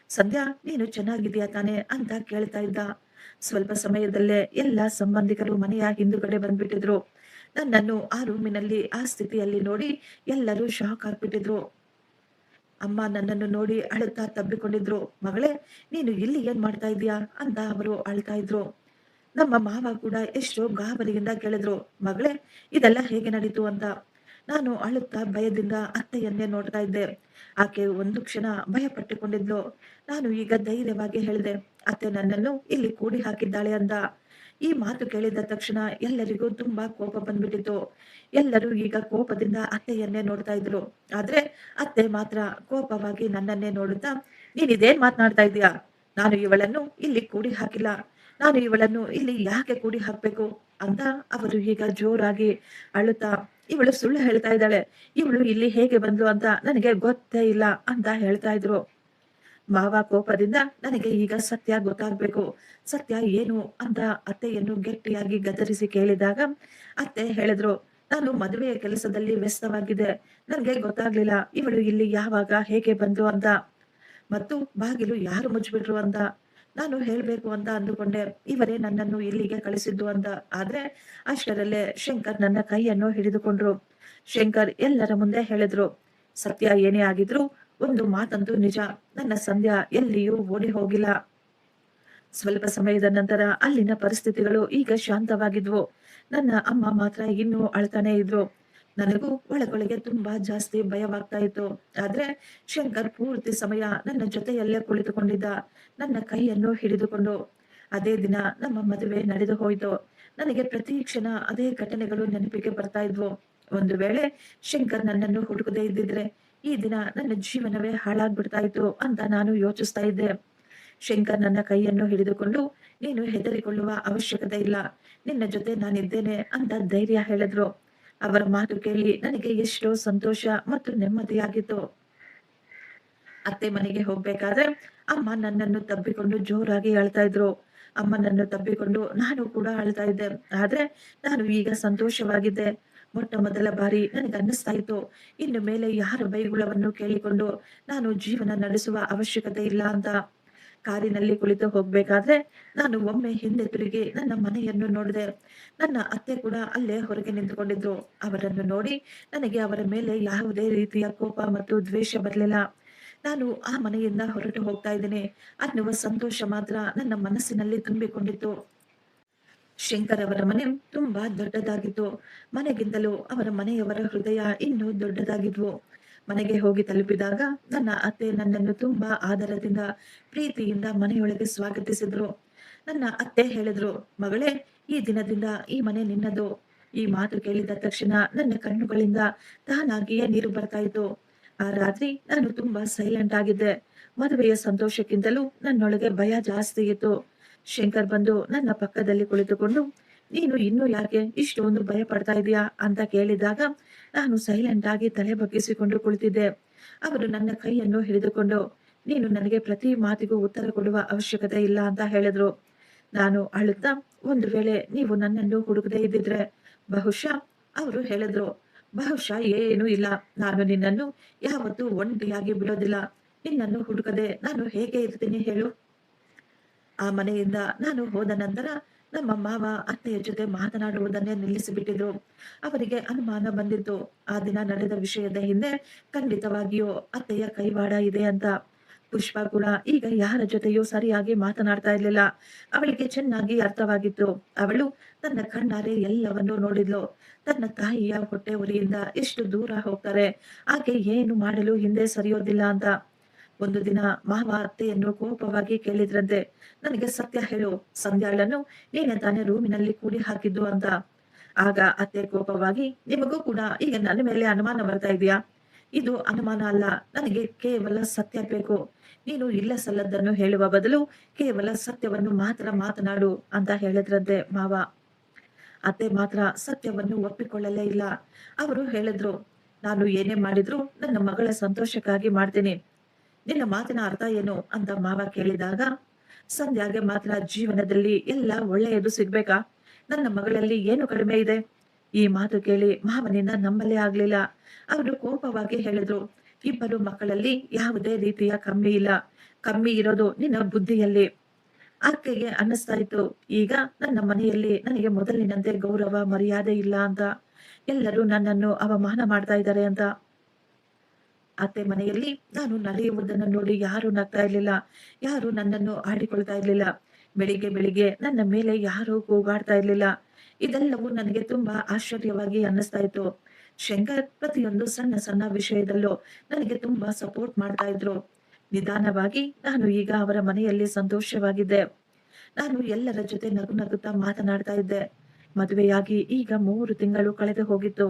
"ಸಂಧ್ಯಾ, ನೀನು ಚೆನ್ನಾಗಿದ್ದೀಯಾ ತಾನೇ?" ಅಂತ ಕೇಳ್ತಾ ಇದ್ದ. ಸ್ವಲ್ಪ ಸಮಯದಲ್ಲೇ ಎಲ್ಲ ಸಂಬಂಧಿಕರು ಮನೆಯ ಹಿಂದುಗಡೆ ಬಂದ್ಬಿಟ್ಟಿದ್ರು. ನನ್ನನ್ನು ಆ ರೂಮಿನಲ್ಲಿ ಆ ಸ್ಥಿತಿಯಲ್ಲಿ ನೋಡಿ ಎಲ್ಲರೂ ಶಾಕ್ ಆಗ್ಬಿಟ್ಟಿದ್ರು. ಅಮ್ಮ ನನ್ನನ್ನು ನೋಡಿ ಅಳುತ್ತಾ ತಬ್ಬಿಕೊಂಡಿದ್ರು. "ಮಗಳೇ, ನೀನು ಇಲ್ಲಿ ಏನ್ ಮಾಡ್ತಾ ಇದೀಯಾ?" ಅಂತ ಅವರು ಅಳ್ತಾ ಇದ್ರು. ನಮ್ಮ ಮಾವ ಕೂಡ ಎಷ್ಟೋ ಗಾಬರಿಯಿಂದ ಕೇಳಿದ್ರು, "ಮಗಳೇ, ಇದೆಲ್ಲ ಹೇಗೆ ನಡೀತು?" ಅಂತ. ನಾನು ಅಳುತ್ತಾ ಭಯದಿಂದ ಅತ್ತೆಯನ್ನೇ ನೋಡ್ತಾ ಇದ್ದೆ. ಆಕೆ ಒಂದು ಕ್ಷಣ ಭಯ ಪಟ್ಟುಕೊಂಡಿದ್ಲು. ನಾನು ಈಗ ಧೈರ್ಯವಾಗಿ ಹೇಳಿದೆ, "ಅತ್ತೆ ನನ್ನನ್ನು ಇಲ್ಲಿ ಕೂಡಿ ಹಾಕಿದ್ದಾಳೆ" ಅಂತ. ಈ ಮಾತು ಕೇಳಿದ ತಕ್ಷಣ ಎಲ್ಲರಿಗೂ ತುಂಬಾ ಕೋಪ ಬಂದ್ಬಿಟ್ಟಿತ್ತು. ಎಲ್ಲರೂ ಈಗ ಕೋಪದಿಂದ ಅತ್ತೆಯನ್ನೇ ನೋಡ್ತಾ ಇದ್ರು. ಆದ್ರೆ ಅತ್ತೆ ಮಾತ್ರ ಕೋಪವಾಗಿ ನನ್ನನ್ನೇ ನೋಡುತ್ತಾ, "ನೀನ್ ಇದೇನ್ ಮಾತನಾಡ್ತಾ ಇದೀಯಾ? ನಾನು ಇವಳನ್ನು ಇಲ್ಲಿ ಕೂಡಿ ಹಾಕಿಲ್ಲ. ನಾನು ಇವಳನ್ನು ಇಲ್ಲಿ ಯಾಕೆ ಕೂಡಿ ಹಾಕ್ಬೇಕು?" ಅಂತ ಅವರು ಈಗ ಜೋರಾಗಿ ಅಳುತ್ತಾ, "ಇವಳು ಸುಳ್ಳು ಹೇಳ್ತಾ ಇದ್ದಾಳೆ. ಇವಳು ಇಲ್ಲಿ ಹೇಗೆ ಬಂದ್ಲು ಅಂತ ನನಗೆ ಗೊತ್ತೇ ಇಲ್ಲ" ಅಂತ ಹೇಳ್ತಾ ಇದ್ರು. ಮಾವ ಕೋಪದಿಂದ, "ನನಗೆ ಈಗ ಸತ್ಯ ಗೊತ್ತಾಗ್ಬೇಕು. ಸತ್ಯ ಏನು?" ಅಂತ ಅತ್ತೆಯನ್ನು ಗಟ್ಟಿಯಾಗಿ ಗದರಿಸಿ ಕೇಳಿದಾಗ ಅತ್ತೆ ಹೇಳಿದ್ರು, "ನಾನು ಮದುವೆಯ ಕೆಲಸದಲ್ಲಿ ವ್ಯಸ್ತವಾಗಿದ್ದೆ. ನನಗೆ ಗೊತ್ತಾಗ್ಲಿಲ್ಲ ಇವಳು ಇಲ್ಲಿ ಯಾವಾಗ ಹೇಗೆ ಬಂದ್ಲು ಅಂತ. ಮತ್ತು ಬಾಗಿಲು ಯಾರು ಮುಚ್ಚಿಬಿಟ್ರು ಅಂತ. ನಾನು ಹೇಳ್ಬೇಕು ಅಂತ ಅಂದುಕೊಂಡೆ, ಇವರೇ ನನ್ನನ್ನು ಇಲ್ಲಿಗೆ ಕಳಿಸಿದ್ದು ಅಂತ. ಆದ್ರೆ ಅಷ್ಟರಲ್ಲೇ ಶಂಕರ್ ನನ್ನ ಕೈಯನ್ನು ಹಿಡಿದುಕೊಂಡ್ರು. ಶಂಕರ್ ಎಲ್ಲರ ಮುಂದೆ ಹೇಳಿದ್ರು, "ಸತ್ಯ ಏನೇ ಆಗಿದ್ರು ಒಂದು ಮಾತಂತೂ ನಿಜ, ನನ್ನ ಸಂಧ್ಯಾ ಎಲ್ಲಿಯೂ ಓಡಿ ಹೋಗಿಲ್ಲ." ಸ್ವಲ್ಪ ಸಮಯದ ನಂತರ ಅಲ್ಲಿನ ಪರಿಸ್ಥಿತಿಗಳು ಈಗ ಶಾಂತವಾಗಿದ್ವು. ನನ್ನ ಅಮ್ಮ ಮಾತ್ರ ಇನ್ನೂ ಅಳ್ತಾನೆ ಇದ್ರು. ನನಗೂ ಒಳಗೊಳಗೆ ತುಂಬಾ ಜಾಸ್ತಿ ಭಯವಾಗ್ತಾ ಇತ್ತು. ಆದ್ರೆ ಶಂಕರ್ ಪೂರ್ತಿ ಸಮಯ ನನ್ನ ಜೊತೆಯಲ್ಲೇ ಕುಳಿತುಕೊಂಡಿದ್ದ, ನನ್ನ ಕೈಯನ್ನು ಹಿಡಿದುಕೊಂಡು. ಅದೇ ದಿನ ನಮ್ಮ ಮದುವೆ ನಡೆದು ಹೋಯಿತು. ನನಗೆ ಪ್ರತಿ ಕ್ಷಣ ಅದೇ ಘಟನೆಗಳು ನೆನಪಿಗೆ ಬರ್ತಾ ಇದ್ವು. ಒಂದು ವೇಳೆ ಶಂಕರ್ ನನ್ನನ್ನು ಹುಡುಕದೇ ಇದ್ದಿದ್ರೆ ಈ ದಿನ ನನ್ನ ಜೀವನವೇ ಹಾಳಾಗ್ಬಿಡ್ತಾ ಇತ್ತು ಅಂತ ನಾನು ಯೋಚಿಸ್ತಾ ಇದ್ದೆ. ಶಂಕರ್ ನನ್ನ ಕೈಯನ್ನು ಹಿಡಿದುಕೊಂಡು, "ನೀನು ಹೆದರಿಕೊಳ್ಳುವ ಅವಶ್ಯಕತೆ ಇಲ್ಲ. ನಿನ್ನ ಜೊತೆ ನಾನಿದ್ದೇನೆ" ಅಂತ ಧೈರ್ಯ ಹೇಳಿದ್ರು. ಅವರ ಮಾತು ಕೇಳಿ ನನಗೆ ಎಷ್ಟೋ ಸಂತೋಷ ಮತ್ತು ನೆಮ್ಮದಿಯಾಗಿತ್ತು. ಅತ್ತೆ ಮನೆಗೆ ಹೋಗ್ಬೇಕಾದ್ರೆ ಅಮ್ಮ ನನ್ನನ್ನು ತಬ್ಬಿಕೊಂಡು ಜೋರಾಗಿ ಅಳ್ತಾ ಇದ್ರು. ಅಮ್ಮನನ್ನು ತಬ್ಬಿಕೊಂಡು ನಾನು ಕೂಡ ಅಳ್ತಾ ಇದ್ದೆ. ಆದ್ರೆ ನಾನು ಈಗ ಸಂತೋಷವಾಗಿದ್ದೆ. ಮೊಟ್ಟ ಮೊದಲ ಬಾರಿ ನನಗನ್ನಿಸ್ತಾ ಇತ್ತು, ಇನ್ನು ಮೇಲೆ ಯಾರ ಬೈಗುಳವನ್ನು ಕೇಳಿಕೊಂಡು ನಾನು ಜೀವನ ನಡೆಸುವ ಅವಶ್ಯಕತೆ ಇಲ್ಲ ಅಂತ. ಕಾರಿನಲ್ಲಿ ಕುಳಿತು ಹೋಗ್ಬೇಕಾದ್ರೆ ನಾನು ಒಮ್ಮೆ ಹಿಂದೆ ತಿರುಗಿ ನನ್ನ ಮನೆಯನ್ನು ನೋಡಿದೆ. ನನ್ನ ಅತ್ತೆ ಕೂಡ ಅಲ್ಲೇ ಹೊರಗೆ ನಿಂತುಕೊಂಡಿದ್ರು. ಅವರನ್ನು ನೋಡಿ ನನಗೆ ಅವರ ಮೇಲೆ ಯಾವುದೇ ರೀತಿಯ ಕೋಪ ಮತ್ತು ದ್ವೇಷ ಬರಲಿಲ್ಲ. ನಾನು ಆ ಮನೆಯಿಂದ ಹೊರಟು ಹೋಗ್ತಾ ಇದ್ದೇನೆ ಅನ್ನುವ ಸಂತೋಷ ಮಾತ್ರ ನನ್ನ ಮನಸ್ಸಿನಲ್ಲಿ ತುಂಬಿಕೊಂಡಿತ್ತು. ಶಂಕರ್ ಅವರ ಮನೆ ತುಂಬಾ ದೊಡ್ಡದಾಗಿತ್ತು. ಮನೆಗಿಂತಲೂ ಅವರ ಮನೆಯವರ ಹೃದಯ ಇನ್ನೂ ದೊಡ್ಡದಾಗಿದ್ವು. ಮನೆಗೆ ಹೋಗಿ ತಲುಪಿದಾಗ ನನ್ನ ಅತ್ತೆ ನನ್ನನ್ನು ತುಂಬಾ ಆದರದಿಂದ, ಪ್ರೀತಿಯಿಂದ ಮನೆಯೊಳಗೆ ಸ್ವಾಗತಿಸಿದ್ರು. ನನ್ನ ಅತ್ತೆ ಹೇಳಿದ್ರು, "ಮಗಳೇ, ಈ ದಿನದಿಂದ ಈ ಮನೆ ನಿನ್ನದು." ಈ ಮಾತು ಕೇಳಿದ ತಕ್ಷಣ ನನ್ನ ಕಣ್ಣುಗಳಿಂದ ತಾನಾಗಿಯೇ ನೀರು ಬರ್ತಾ ಇತ್ತು. ಆ ರಾತ್ರಿ ನಾನು ತುಂಬಾ ಸೈಲೆಂಟ್ ಆಗಿದ್ದೆ. ಮದುವೆಯ ಸಂತೋಷಕ್ಕಿಂತಲೂ ನನ್ನೊಳಗೆ ಭಯ ಜಾಸ್ತಿ ಇತ್ತು. ಶಂಕರ್ ಬಂದು ನನ್ನ ಪಕ್ಕದಲ್ಲಿ ಕುಳಿತುಕೊಂಡು, "ನೀನು ಇನ್ನೂ ಯಾಕೆ ಇಷ್ಟೊಂದು ಭಯ ಪಡ್ತಾ ಇದೀಯಾ?" ಅಂತ ಕೇಳಿದಾಗ ನಾನು ಸೈಲೆಂಟ್ ಆಗಿ ತಲೆ ಬಗ್ಗಿಸಿಕೊಂಡು ಕುಳಿತಿದ್ದೆ. ಅವರು ನನ್ನ ಕೈಯನ್ನು ಹಿಡಿದುಕೊಂಡು, "ನೀನು ನನಗೆ ಪ್ರತಿ ಮಾತಿಗೂ ಉತ್ತರ ಕೊಡುವ ಅವಶ್ಯಕತೆ ಇಲ್ಲ" ಅಂತ ಹೇಳಿದ್ರು. ನಾನು ಅಳುತ್ತಾ, "ಒಂದು ವೇಳೆ ನೀವು ನನ್ನನ್ನು ಹುಡುಕದೇ ಇದ್ದಿದ್ರೆ ಬಹುಶಃ..." ಅವರು ಹೇಳಿದ್ರು, "ಬಹುಶಃ ಏನೂ ಇಲ್ಲ. ನಾನು ನಿನ್ನನ್ನು ಯಾವತ್ತೂ ಒಂಟಿಯಾಗಿ ಬಿಡೋದಿಲ್ಲ. ನಿನ್ನನ್ನು ಹುಡುಕದೆ ನಾನು ಹೇಗೆ ಇರ್ತೀನಿ ಹೇಳು?" ಆ ಮನೆಯಿಂದ ನಾನು ಹೋದ ನಂತರ ನಮ್ಮ ಮಾವ ಅತ್ತೆಯ ಜೊತೆ ಮಾತನಾಡುವುದನ್ನೇ ನಿಲ್ಲಿಸಿಬಿಟ್ಟಿದ್ರು. ಅವರಿಗೆ ಅನುಮಾನ ಬಂದಿತ್ತು, ಆ ದಿನ ನಡೆದ ವಿಷಯದ ಹಿಂದೆ ಖಂಡಿತವಾಗಿಯೂ ಅತ್ತೆಯ ಕೈವಾಡ ಇದೆ ಅಂತ. ಪುಷ್ಪ ಕೂಡ ಈಗ ಯಾರ ಜೊತೆಯೂ ಸರಿಯಾಗಿ ಮಾತನಾಡ್ತಾ ಇರ್ಲಿಲ್ಲ. ಅವಳಿಗೆ ಚೆನ್ನಾಗಿ ಅರ್ಥವಾಗಿತ್ತು. ಅವಳು ತನ್ನ ಕಣ್ಣಾರೆ ಎಲ್ಲವನ್ನೂ ನೋಡಿದ್ಲು. ತನ್ನ ತಾಯಿಯ ಹೊಟ್ಟೆ ಉರಿಯಿಂದ ಎಷ್ಟು ದೂರ ಹೋಗ್ತಾರೆ, ಆಕೆ ಏನು ಮಾಡಲು ಹಿಂದೆ ಸರಿಯೋದಿಲ್ಲ ಅಂತ. ಒಂದು ದಿನ ಮಾವ ಅತ್ತೆಯನ್ನು ಕೋಪವಾಗಿ ಕೇಳಿದ್ರಂತೆ, "ನನಗೆ ಸತ್ಯ ಹೇಳು, ಸಂಧ್ಯಾಳನ್ನು ನೀನೇ ತಾನೇ ರೂಮಿನಲ್ಲಿ ಕೂಡಿ ಹಾಕಿದ್ದು" ಅಂತ. ಆಗ ಅತ್ತೆ ಕೋಪವಾಗಿ, "ನಿಮಗೂ ಕೂಡ ಈಗ ನನ್ನ ಮೇಲೆ ಅನುಮಾನ ಬರ್ತಾ ಇದೆಯಾ? ಇದು ಅನುಮಾನ ಅಲ್ಲ, ನನಗೆ ಕೇವಲ ಸತ್ಯ ಬೇಕು. ನೀನು ಇಲ್ಲ ಸಲ್ಲದ್ದನ್ನು ಹೇಳುವ ಬದಲು ಕೇವಲ ಸತ್ಯವನ್ನು ಮಾತ್ರ ಮಾತನಾಡು" ಅಂತ ಹೇಳಿದ್ರಂತೆ ಮಾವ. ಅತ್ತೆ ಮಾತ್ರ ಸತ್ಯವನ್ನು ಒಪ್ಪಿಕೊಳ್ಳಲೇ ಇಲ್ಲ. ಅವರು ಹೇಳಿದ್ರು, "ನಾನು ಏನೇ ಮಾಡಿದ್ರು ನನ್ನ ಮಗಳ ಸಂತೋಷಕ್ಕಾಗಿ ಮಾಡ್ತೀನಿ. ನಿನ್ನ ಮಾತಿನ ಅರ್ಥ ಏನು?" ಅಂತ ಮಾವ ಕೇಳಿದಾಗ ಸಂಧ್ಯಾಗೆ ಮಾತ್ರ ಜೀವನದಲ್ಲಿ ಎಲ್ಲ ಒಳ್ಳೆಯದು ಸಿಗ್ಬೇಕಾ? ನನ್ನ ಮಗಳಲ್ಲಿ ಏನು ಕಡಿಮೆ ಇದೆ? ಈ ಮಾತು ಕೇಳಿ ಮಾವನಿಂದ ನಂಬಲೇ ಆಗ್ಲಿಲ್ಲ. ಅವರು ಕೋಪವಾಗಿ ಹೇಳಿದ್ರು, ಇಬ್ಬರು ಮಕ್ಕಳಲ್ಲಿ ಯಾವುದೇ ರೀತಿಯ ಕಮ್ಮಿ ಇಲ್ಲ. ಕಮ್ಮಿ ಇರೋದು ನಿನ್ನ ಬುದ್ಧಿಯಲ್ಲಿ. ಆಕೆಗೆ ಅನ್ನಿಸ್ತಾ ಇತ್ತು, ಈಗ ನನ್ನ ಮನೆಯಲ್ಲಿ ನನಗೆ ಮೊದಲಿನಂತೆ ಗೌರವ, ಮರ್ಯಾದೆ ಇಲ್ಲ ಅಂತ. ಎಲ್ಲರೂ ನನ್ನನ್ನು ಅವಮಾನ ಮಾಡ್ತಾ ಇದ್ದಾರೆ ಅಂತ. ಅತ್ತೆ ಮನೆಯಲ್ಲಿ ನಾನು ನಡೆಯುವುದನ್ನು ನೋಡಿ ಯಾರು ನಗ್ತಾ ಇರ್ಲಿಲ್ಲ. ಯಾರು ನನ್ನನ್ನು ಆಡಿಕೊಳ್ತಾ ಇರ್ಲಿಲ್ಲ. ಬೆಳಿಗ್ಗೆ ಬೆಳಿಗ್ಗೆ ನನ್ನ ಮೇಲೆ ಯಾರೂ ಕೂಗಾಡ್ತಾ ಇರ್ಲಿಲ್ಲ. ಇದೆಲ್ಲವೂ ನನಗೆ ತುಂಬಾ ಆಶ್ಚರ್ಯವಾಗಿ ಅನ್ನಿಸ್ತಾ ಇತ್ತು. ಶಂಕರ್ ಪ್ರತಿಯೊಂದು ಸಣ್ಣ ಸಣ್ಣ ವಿಷಯದಲ್ಲೂ ನನಗೆ ತುಂಬಾ ಸಪೋರ್ಟ್ ಮಾಡ್ತಾ ಇದ್ರು. ನಿಧಾನವಾಗಿ ನಾನು ಈಗ ಅವರ ಮನೆಯಲ್ಲಿ ಸಂತೋಷವಾಗಿದ್ದೆ. ನಾನು ಎಲ್ಲರ ಜೊತೆ ನಗು ನಗುತ್ತಾ ಮಾತನಾಡ್ತಾ ಇದ್ದೆ. ಮದುವೆಯಾಗಿ ಈಗ 3 ತಿಂಗಳು ಕಳೆದು ಹೋಗಿತ್ತು.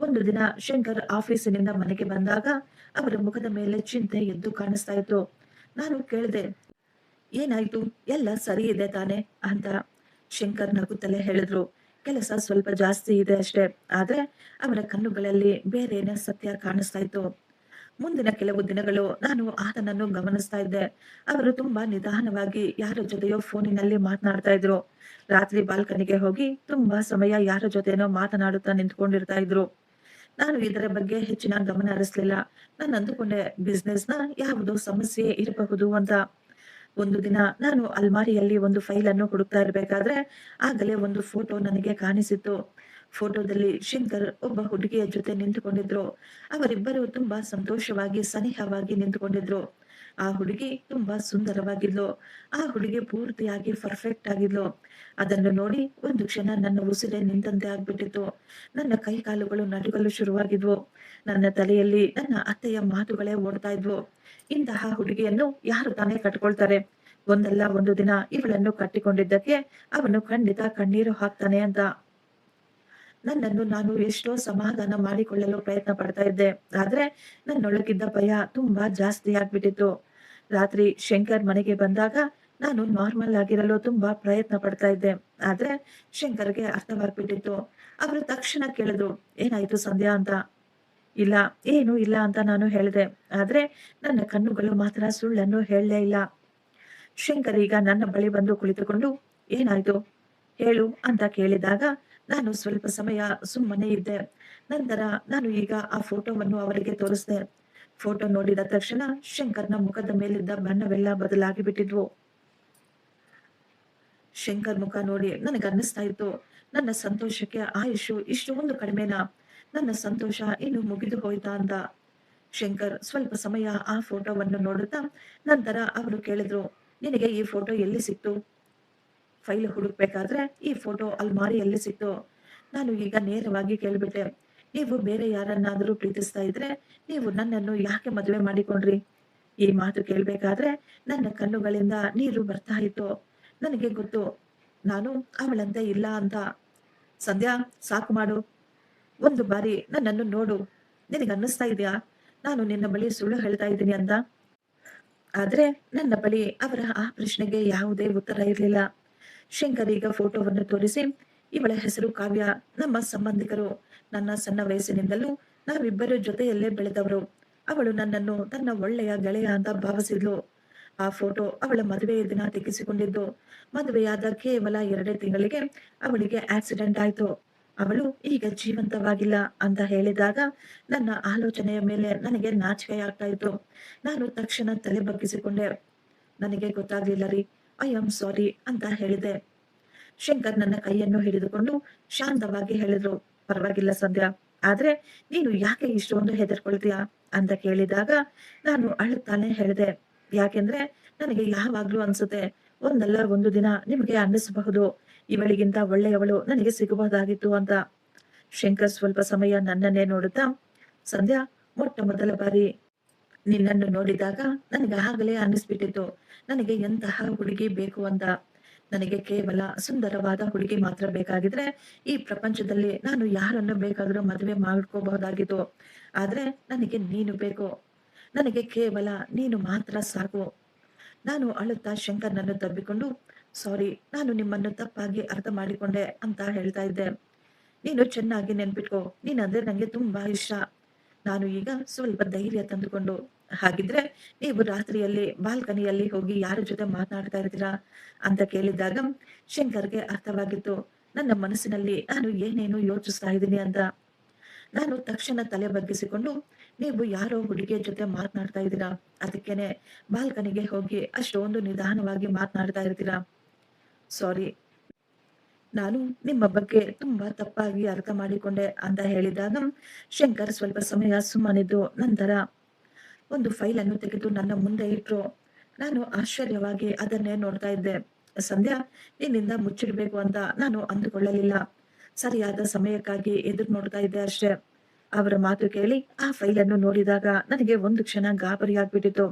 ಒಂದು ದಿನ ಶಂಕರ್ ಆಫೀಸಿನಿಂದ ಮನೆಗೆ ಬಂದಾಗ ಅವರ ಮುಖದ ಮೇಲೆ ಚಿಂತೆ ಎದ್ದು ಕಾಣಿಸ್ತಾ ಇತ್ತು. ನಾನು ಕೇಳಿದೆ, ಏನಾಯ್ತು? ಎಲ್ಲ ಸರಿ ಇದೆ ತಾನೆ ಅಂತ. ಶಂಕರ್ ನಗುತ್ತಲೇ ಹೇಳಿದ್ರು, ಕೆಲಸ ಸ್ವಲ್ಪ ಜಾಸ್ತಿ ಇದೆ ಅಷ್ಟೇ. ಆದ್ರೆ ಅವರ ಕಣ್ಣುಗಳಲ್ಲಿ ಬೇರೇನೇ ಸತ್ಯ ಕಾಣಿಸ್ತಾ ಇತ್ತು. ಮುಂದಿನ ಕೆಲವು ದಿನಗಳು ನಾನು ಆತನನ್ನು ಗಮನಿಸ್ತಾ ಇದ್ದೆ. ಅವರು ತುಂಬಾ ನಿಧಾನವಾಗಿ ಯಾರ ಜೊತೆಯೋ ಫೋನಿನಲ್ಲಿ ಮಾತನಾಡ್ತಾ ಇದ್ರು. ರಾತ್ರಿ ಬಾಲ್ಕನಿಗೆ ಹೋಗಿ ತುಂಬಾ ಸಮಯ ಯಾರ ಜೊತೆನೋ ಮಾತನಾಡುತ್ತಾ ನಿಂತ್ಕೊಂಡಿರ್ತಾ ಇದ್ರು. ನಾನು ಇದರ ಬಗ್ಗೆ ಹೆಚ್ಚಿನ ಗಮನ ಹರಿಸ್ಲಿಲ್ಲ. ನಾನು ಅಂದುಕೊಂಡೆ ಬಿಸ್ನೆಸ್‌ನ ಯಾವುದೋ ಸಮಸ್ಯೆ ಇರಬಹುದು ಅಂತ. ಒಂದು ದಿನ ನಾನು ಅಲ್ಮಾರಿಯಲ್ಲಿ ಒಂದು ಫೈಲ್ ಅನ್ನು ಹುಡುಕ್ತಾ ಇರಬೇಕಾದ್ರೆ ಆಗಲೇ ಒಂದು ಫೋಟೋ ನನಗೆ ಕಾಣಿಸಿತು. ಫೋಟೋದಲ್ಲಿ ಶಂಕರ್ ಒಬ್ಬ ಹುಡುಗಿಯ ಜೊತೆ ನಿಂತುಕೊಂಡಿದ್ರು. ಅವರಿಬ್ಬರು ತುಂಬಾ ಸಂತೋಷವಾಗಿ ಸನಿಹವಾಗಿ ನಿಂತುಕೊಂಡಿದ್ರು. ಆ ಹುಡುಗಿ ತುಂಬಾ ಸುಂದರವಾಗಿದ್ಲು. ಆ ಹುಡುಗಿ ಪೂರ್ತಿಯಾಗಿ ಪರ್ಫೆಕ್ಟ್ ಆಗಿದ್ಲು. ಅದನ್ನು ನೋಡಿ ಒಂದು ಕ್ಷಣ ನನ್ನ ಉಸಿರೇ ನಿಂತಂತೆ ಆಗ್ಬಿಟ್ಟಿತ್ತು. ನನ್ನ ಕೈ ಕಾಲುಗಳು ನಡುಗಲು ಶುರುವಾಗಿದ್ವು. ನನ್ನ ತಲೆಯಲ್ಲಿ ನನ್ನ ಅತ್ತೆಯ ಮಾತುಗಳೇ ಓಡ್ತಾ ಇದ್ವು. ಇಂತಹ ಹುಡುಗಿಯನ್ನು ಯಾರು ತಾನೇ ಕಟ್ಕೊಳ್ತಾರೆ? ಒಂದಲ್ಲ ಒಂದು ದಿನ ಇವಳನ್ನು ಕಟ್ಟಿಕೊಂಡಿದ್ದಕ್ಕೆ ಅವನು ಖಂಡಿತ ಕಣ್ಣೀರು ಹಾಕ್ತಾನೆ ಅಂತ. ನನ್ನನ್ನು ನಾನು ಎಷ್ಟೋ ಸಮಾಧಾನ ಮಾಡಿಕೊಳ್ಳಲು ಪ್ರಯತ್ನ ಪಡ್ತಾ ಇದ್ದೆ. ಆದ್ರೆ ನನ್ನೊಳಗಿದ್ದ ಭಯ ತುಂಬಾ ಜಾಸ್ತಿ ಆಗ್ಬಿಟ್ಟಿತ್ತು. ರಾತ್ರಿ ಶಂಕರ್ ಮನೆಗೆ ಬಂದಾಗ ನಾನು ನಾರ್ಮಲ್ ಆಗಿರಲು ತುಂಬಾ ಪ್ರಯತ್ನ ಪಡ್ತಾ ಇದ್ದೆ. ಆದ್ರೆ ಶಂಕರ್ಗೆ ಅರ್ಥವಾಗ್ಬಿಟ್ಟಿತ್ತು. ಅವರು ತಕ್ಷಣ ಕೇಳಿದ್ರು, ಏನಾಯ್ತು ಸಂಧ್ಯಾ ಅಂತ. ಇಲ್ಲ, ಏನೂ ಇಲ್ಲ ಅಂತ ನಾನು ಹೇಳಿದೆ. ಆದ್ರೆ ನನ್ನ ಕಣ್ಣುಗಳು ಮಾತ್ರ ಸುಳ್ಳನ್ನು ಹೇಳಲೇ ಇಲ್ಲ. ಶಂಕರ್ ಈಗ ನನ್ನ ಬಳಿ ಬಂದು ಕುಳಿತುಕೊಂಡು, ಏನಾಯ್ತು ಹೇಳು ಅಂತ ಕೇಳಿದಾಗ ನಾನು ಸ್ವಲ್ಪ ಸಮಯ ಸುಮ್ಮನೆ ಇದ್ದೆ. ನಂತರ ನಾನು ಈಗ ಆ ಫೋಟೋವನ್ನು ಅವರಿಗೆ ತೋರಿಸಿದೆ. ಫೋಟೋ ನೋಡಿದ ತಕ್ಷಣ ಶಂಕರ್ನ ಮುಖದ ಮೇಲಿದ್ದ ಬಣ್ಣವೆಲ್ಲ ಬದಲಾಗಿ ಬಿಟ್ಟಿದ್ವು. ಶಂಕರ್ ಮುಖ ನೋಡಿ ನನಗನ್ನಿಸ್ತಾ ಇತ್ತು, ನನ್ನ ಸಂತೋಷಕ್ಕೆ ಆಯುಷು ಇಷ್ಟೊಂದು ಕಡಿಮೆನಾ? ನನ್ನ ಸಂತೋಷ ಇನ್ನು ಮುಗಿದು ಹೋಯ್ತಾ ಅಂತ. ಶಂಕರ್ ಸ್ವಲ್ಪ ಸಮಯ ಆ ಫೋಟೋವನ್ನು ನೋಡುತ್ತಾ ನಂತರ ಅವರು ಕೇಳಿದ್ರು, ನಿನಗೆ ಈ ಫೋಟೋ ಎಲ್ಲಿ ಸಿಕ್ತು? ಫೈಲ್ ಹುಡುಕ್ಬೇಕಾದ್ರೆ ಈ ಫೋಟೋ ಅಲ್ಮಾರಿಯಲ್ಲಿ ಸಿಕ್ತು. ನಾನು ಈಗ ನೇರವಾಗಿ ಕೇಳ್ಬಿಟ್ಟೆ, ನೀವು ಬೇರೆ ಯಾರನ್ನಾದರೂ ಪ್ರೀತಿಸ್ತಾ ಇದ್ರೆ ನೀವು ನನ್ನನ್ನು ಯಾಕೆ ಮದುವೆ ಮಾಡಿಕೊಂಡ್ರಿ? ಈ ಮಾತು ಕೇಳ್ಬೇಕಾದ್ರೆ ನನ್ನ ಕಣ್ಣುಗಳಿಂದ ನೀರು ಬರ್ತಾ ಇತ್ತು. ನನಗೆ ಗೊತ್ತು, ನಾನು ಅವಳಂತೆ ಇಲ್ಲ ಅಂತ. ಸಂಧ್ಯಾ, ಸಾಕು ಮಾಡು. ಒಂದು ಬಾರಿ ನನ್ನನ್ನು ನೋಡು. ನಿನಗನ್ನಿಸ್ತಾ ಇದೆಯಾ ನಾನು ನಿನ್ನ ಬಳಿ ಸುಳ್ಳು ಹೇಳ್ತಾ ಇದ್ದೀನಿ ಅಂತ? ಆದ್ರೆ ನನ್ನ ಬಳಿ ಅವರ ಆ ಪ್ರಶ್ನೆಗೆ ಯಾವುದೇ ಉತ್ತರ ಇರಲಿಲ್ಲ. ಶಂಕರ್ ಈಗ ಫೋಟೋವನ್ನು ತೋರಿಸಿ, ಇವಳ ಹೆಸರು ಕಾವ್ಯ, ನಮ್ಮ ಸಂಬಂಧಿಕರು. ನನ್ನ ಸಣ್ಣ ವಯಸ್ಸಿನಿಂದಲೂ ನಾವಿಬ್ಬರು ಜೊತೆಯಲ್ಲೇ ಬೆಳೆದವರು. ಅವಳು ನನ್ನನ್ನು ತನ್ನ ಒಳ್ಳೆಯ ಗೆಳೆಯ ಅಂತ ಭಾವಿಸಿದ್ಲು. ಆ ಫೋಟೋ ಅವಳ ಮದುವೆಯ ದಿನ ತೆಗೆಸಿಕೊಂಡಿದ್ದು. ಮದುವೆಯಾದ ಕೇವಲ 2 ತಿಂಗಳಿಗೆ ಅವಳಿಗೆ ಆಕ್ಸಿಡೆಂಟ್ ಆಯ್ತು. ಅವಳು ಈಗ ಜೀವಂತವಾಗಿಲ್ಲ ಅಂತ ಹೇಳಿದಾಗ ನನ್ನ ಆಲೋಚನೆಯ ಮೇಲೆ ನನಗೆ ನಾಚಿಕೆ ಆಗ್ತಾ ಇತ್ತು. ನಾನು ತಕ್ಷಣ ತಲೆ ಬಗ್ಗಿಸಿಕೊಂಡೆ. ನನಗೆ ಗೊತ್ತಾಗ್ಲಿಲ್ಲ ರೀ, ಐ ಆಮ್ ಸಾರಿ ಅಂತ ಹೇಳಿದೆ. ಶಂಕರ್ ನನ್ನ ಕೈಯನ್ನು ಹಿಡಿದುಕೊಂಡು ಶಾಂತವಾಗಿ ಹೇಳಿದ್ರು, ಪರವಾಗಿಲ್ಲ ಸಂಧ್ಯಾ, ಆದ್ರೆ ನೀನು ಯಾಕೆ ಇಷ್ಟೊಂದು ಹೆದರ್ಕೊಳ್ತೀಯಾ ಅಂತ ಕೇಳಿದಾಗ ನಾನು ಅಳುತ್ತಾನೆ ಹೇಳಿದೆ, ಯಾಕೆಂದ್ರೆ ನನಗೆ ಯಾವಾಗ್ಲೂ ಅನ್ಸುತ್ತೆ, ಒಂದಲ್ಲ ಒಂದು ದಿನ ನಿಮಗೆ ಅನ್ನಿಸಬಹುದು ಇವಳಿಗಿಂತ ಒಳ್ಳೆಯವಳು ನನಗೆ ಸಿಗಬಹುದಾಗಿತ್ತು ಅಂತ. ಶಂಕರ್ ಸ್ವಲ್ಪ ಸಮಯ ನನ್ನನ್ನೇ ನೋಡುತ್ತಾ, ಸಂಧ್ಯಾ, ಮೊಟ್ಟ ಮೊದಲ ಬಾರಿ ನಿನ್ನನ್ನು ನೋಡಿದಾಗ ನನಗೆ ಆಗಲೇ ಅನ್ನಿಸ್ಬಿಟ್ಟಿತ್ತು, ನನಗೆ ಎಂತಹ ಹುಡುಗಿ ಬೇಕು ಅಂತ. ನನಗೆ ಕೇವಲ ಸುಂದರವಾದ ಹುಡುಗಿ ಮಾತ್ರ ಬೇಕಾಗಿದ್ರೆ ಈ ಪ್ರಪಂಚದಲ್ಲಿ ನಾನು ಯಾರನ್ನು ಬೇಕಾದರೂ ಮದುವೆ ಮಾಡ್ಕೋಬಹುದಾಗಿತ್ತು. ಆದ್ರೆ ನನಗೆ ನೀನು ಬೇಕು. ನನಗೆ ಕೇವಲ ನೀನು ಮಾತ್ರ ಸಾಕು. ನಾನು ಅಳುತ್ತಾ ಶಂಕರ್ನನ್ನು ತಬ್ಬಿಕೊಂಡು, ಸಾರಿ, ನಾನು ನಿಮ್ಮನ್ನು ತಪ್ಪಾಗಿ ಅರ್ಥ ಮಾಡಿಕೊಂಡೆ ಅಂತ ಹೇಳ್ತಾ ಇದ್ದೆ. ನೀನು ಚೆನ್ನಾಗಿ ನೆನ್ಪಿಟ್ಕೋ, ನೀನಂದ್ರೆ ನಂಗೆ ತುಂಬಾ ಇಷ್ಟ. ನಾನು ಈಗ ಸ್ವಲ್ಪ ಧೈರ್ಯ ತಂದುಕೊಂಡು, ಹಾಗಿದ್ರೆ ನೀವು ರಾತ್ರಿಯಲ್ಲಿ ಬಾಲ್ಕನಿಯಲ್ಲಿ ಹೋಗಿ ಯಾರ ಜೊತೆ ಮಾತನಾಡ್ತಾ ಇರ್ತೀರಾ ಅಂತ ಕೇಳಿದಾಗ ಶಂಕರ್ಗೆ ಅರ್ಥವಾಗಿತ್ತು ನನ್ನ ಮನಸ್ಸಿನಲ್ಲಿ ನಾನು ಏನೇನು ಯೋಚಿಸ್ತಾ ಇದ್ದೀನಿ ಅಂತ. ನಾನು ತಕ್ಷಣ ತಲೆ ಬಗ್ಗಿಸಿಕೊಂಡು, ನೀವು ಯಾರೋ ಹುಡುಗಿಯ ಜೊತೆ ಮಾತನಾಡ್ತಾ ಇದ್ದೀರಾ, ಅದಕ್ಕೇನೆ ಬಾಲ್ಕನಿಗೆ ಹೋಗಿ ಅಷ್ಟೊಂದು ನಿಧಾನವಾಗಿ ಮಾತನಾಡ್ತಾ ಇರ್ತೀರಾ. ಸಾರಿ, ನಾನು ನಿಮ್ಮ ಬಗ್ಗೆ ತುಂಬಾ ತಪ್ಪಾಗಿ ಅರ್ಥ ಮಾಡಿಕೊಂಡೆ ಅಂತ ಹೇಳಿದಾಗ ಶಂಕರ್ ಸ್ವಲ್ಪ ಸಮಯ ಸುಮ್ಮನಿದ್ದು ನಂತರ ಒಂದು ಫೈಲ್ ಅನ್ನು ತೆಗೆದು ನನ್ನ ಮುಂದೆ ಇಟ್ರು. ನಾನು ಆಶ್ಚರ್ಯವಾಗಿ ಅದನ್ನೇ ನೋಡ್ತಾ ಇದ್ದೆ. ಸಂಧ್ಯಾ, ನಿನ್ನಿಂದ ಮುಚ್ಚಿಡ್ಬೇಕು ಅಂತ ನಾನು ಅಂದುಕೊಳ್ಳಲಿಲ್ಲ. ಸರಿಯಾದ ಸಮಯಕ್ಕಾಗಿ ಎದುರು ನೋಡ್ತಾ ಇದ್ದೆ ಅಷ್ಟೇ. ಅವರ ಮಾತು ಕೇಳಿ ಆ ಫೈಲ್ ಅನ್ನು ನೋಡಿದಾಗ ನನಗೆ ಒಂದು ಕ್ಷಣ ಗಾಬರಿ ಆಗ್ಬಿಟ್ಟಿತ್ತು.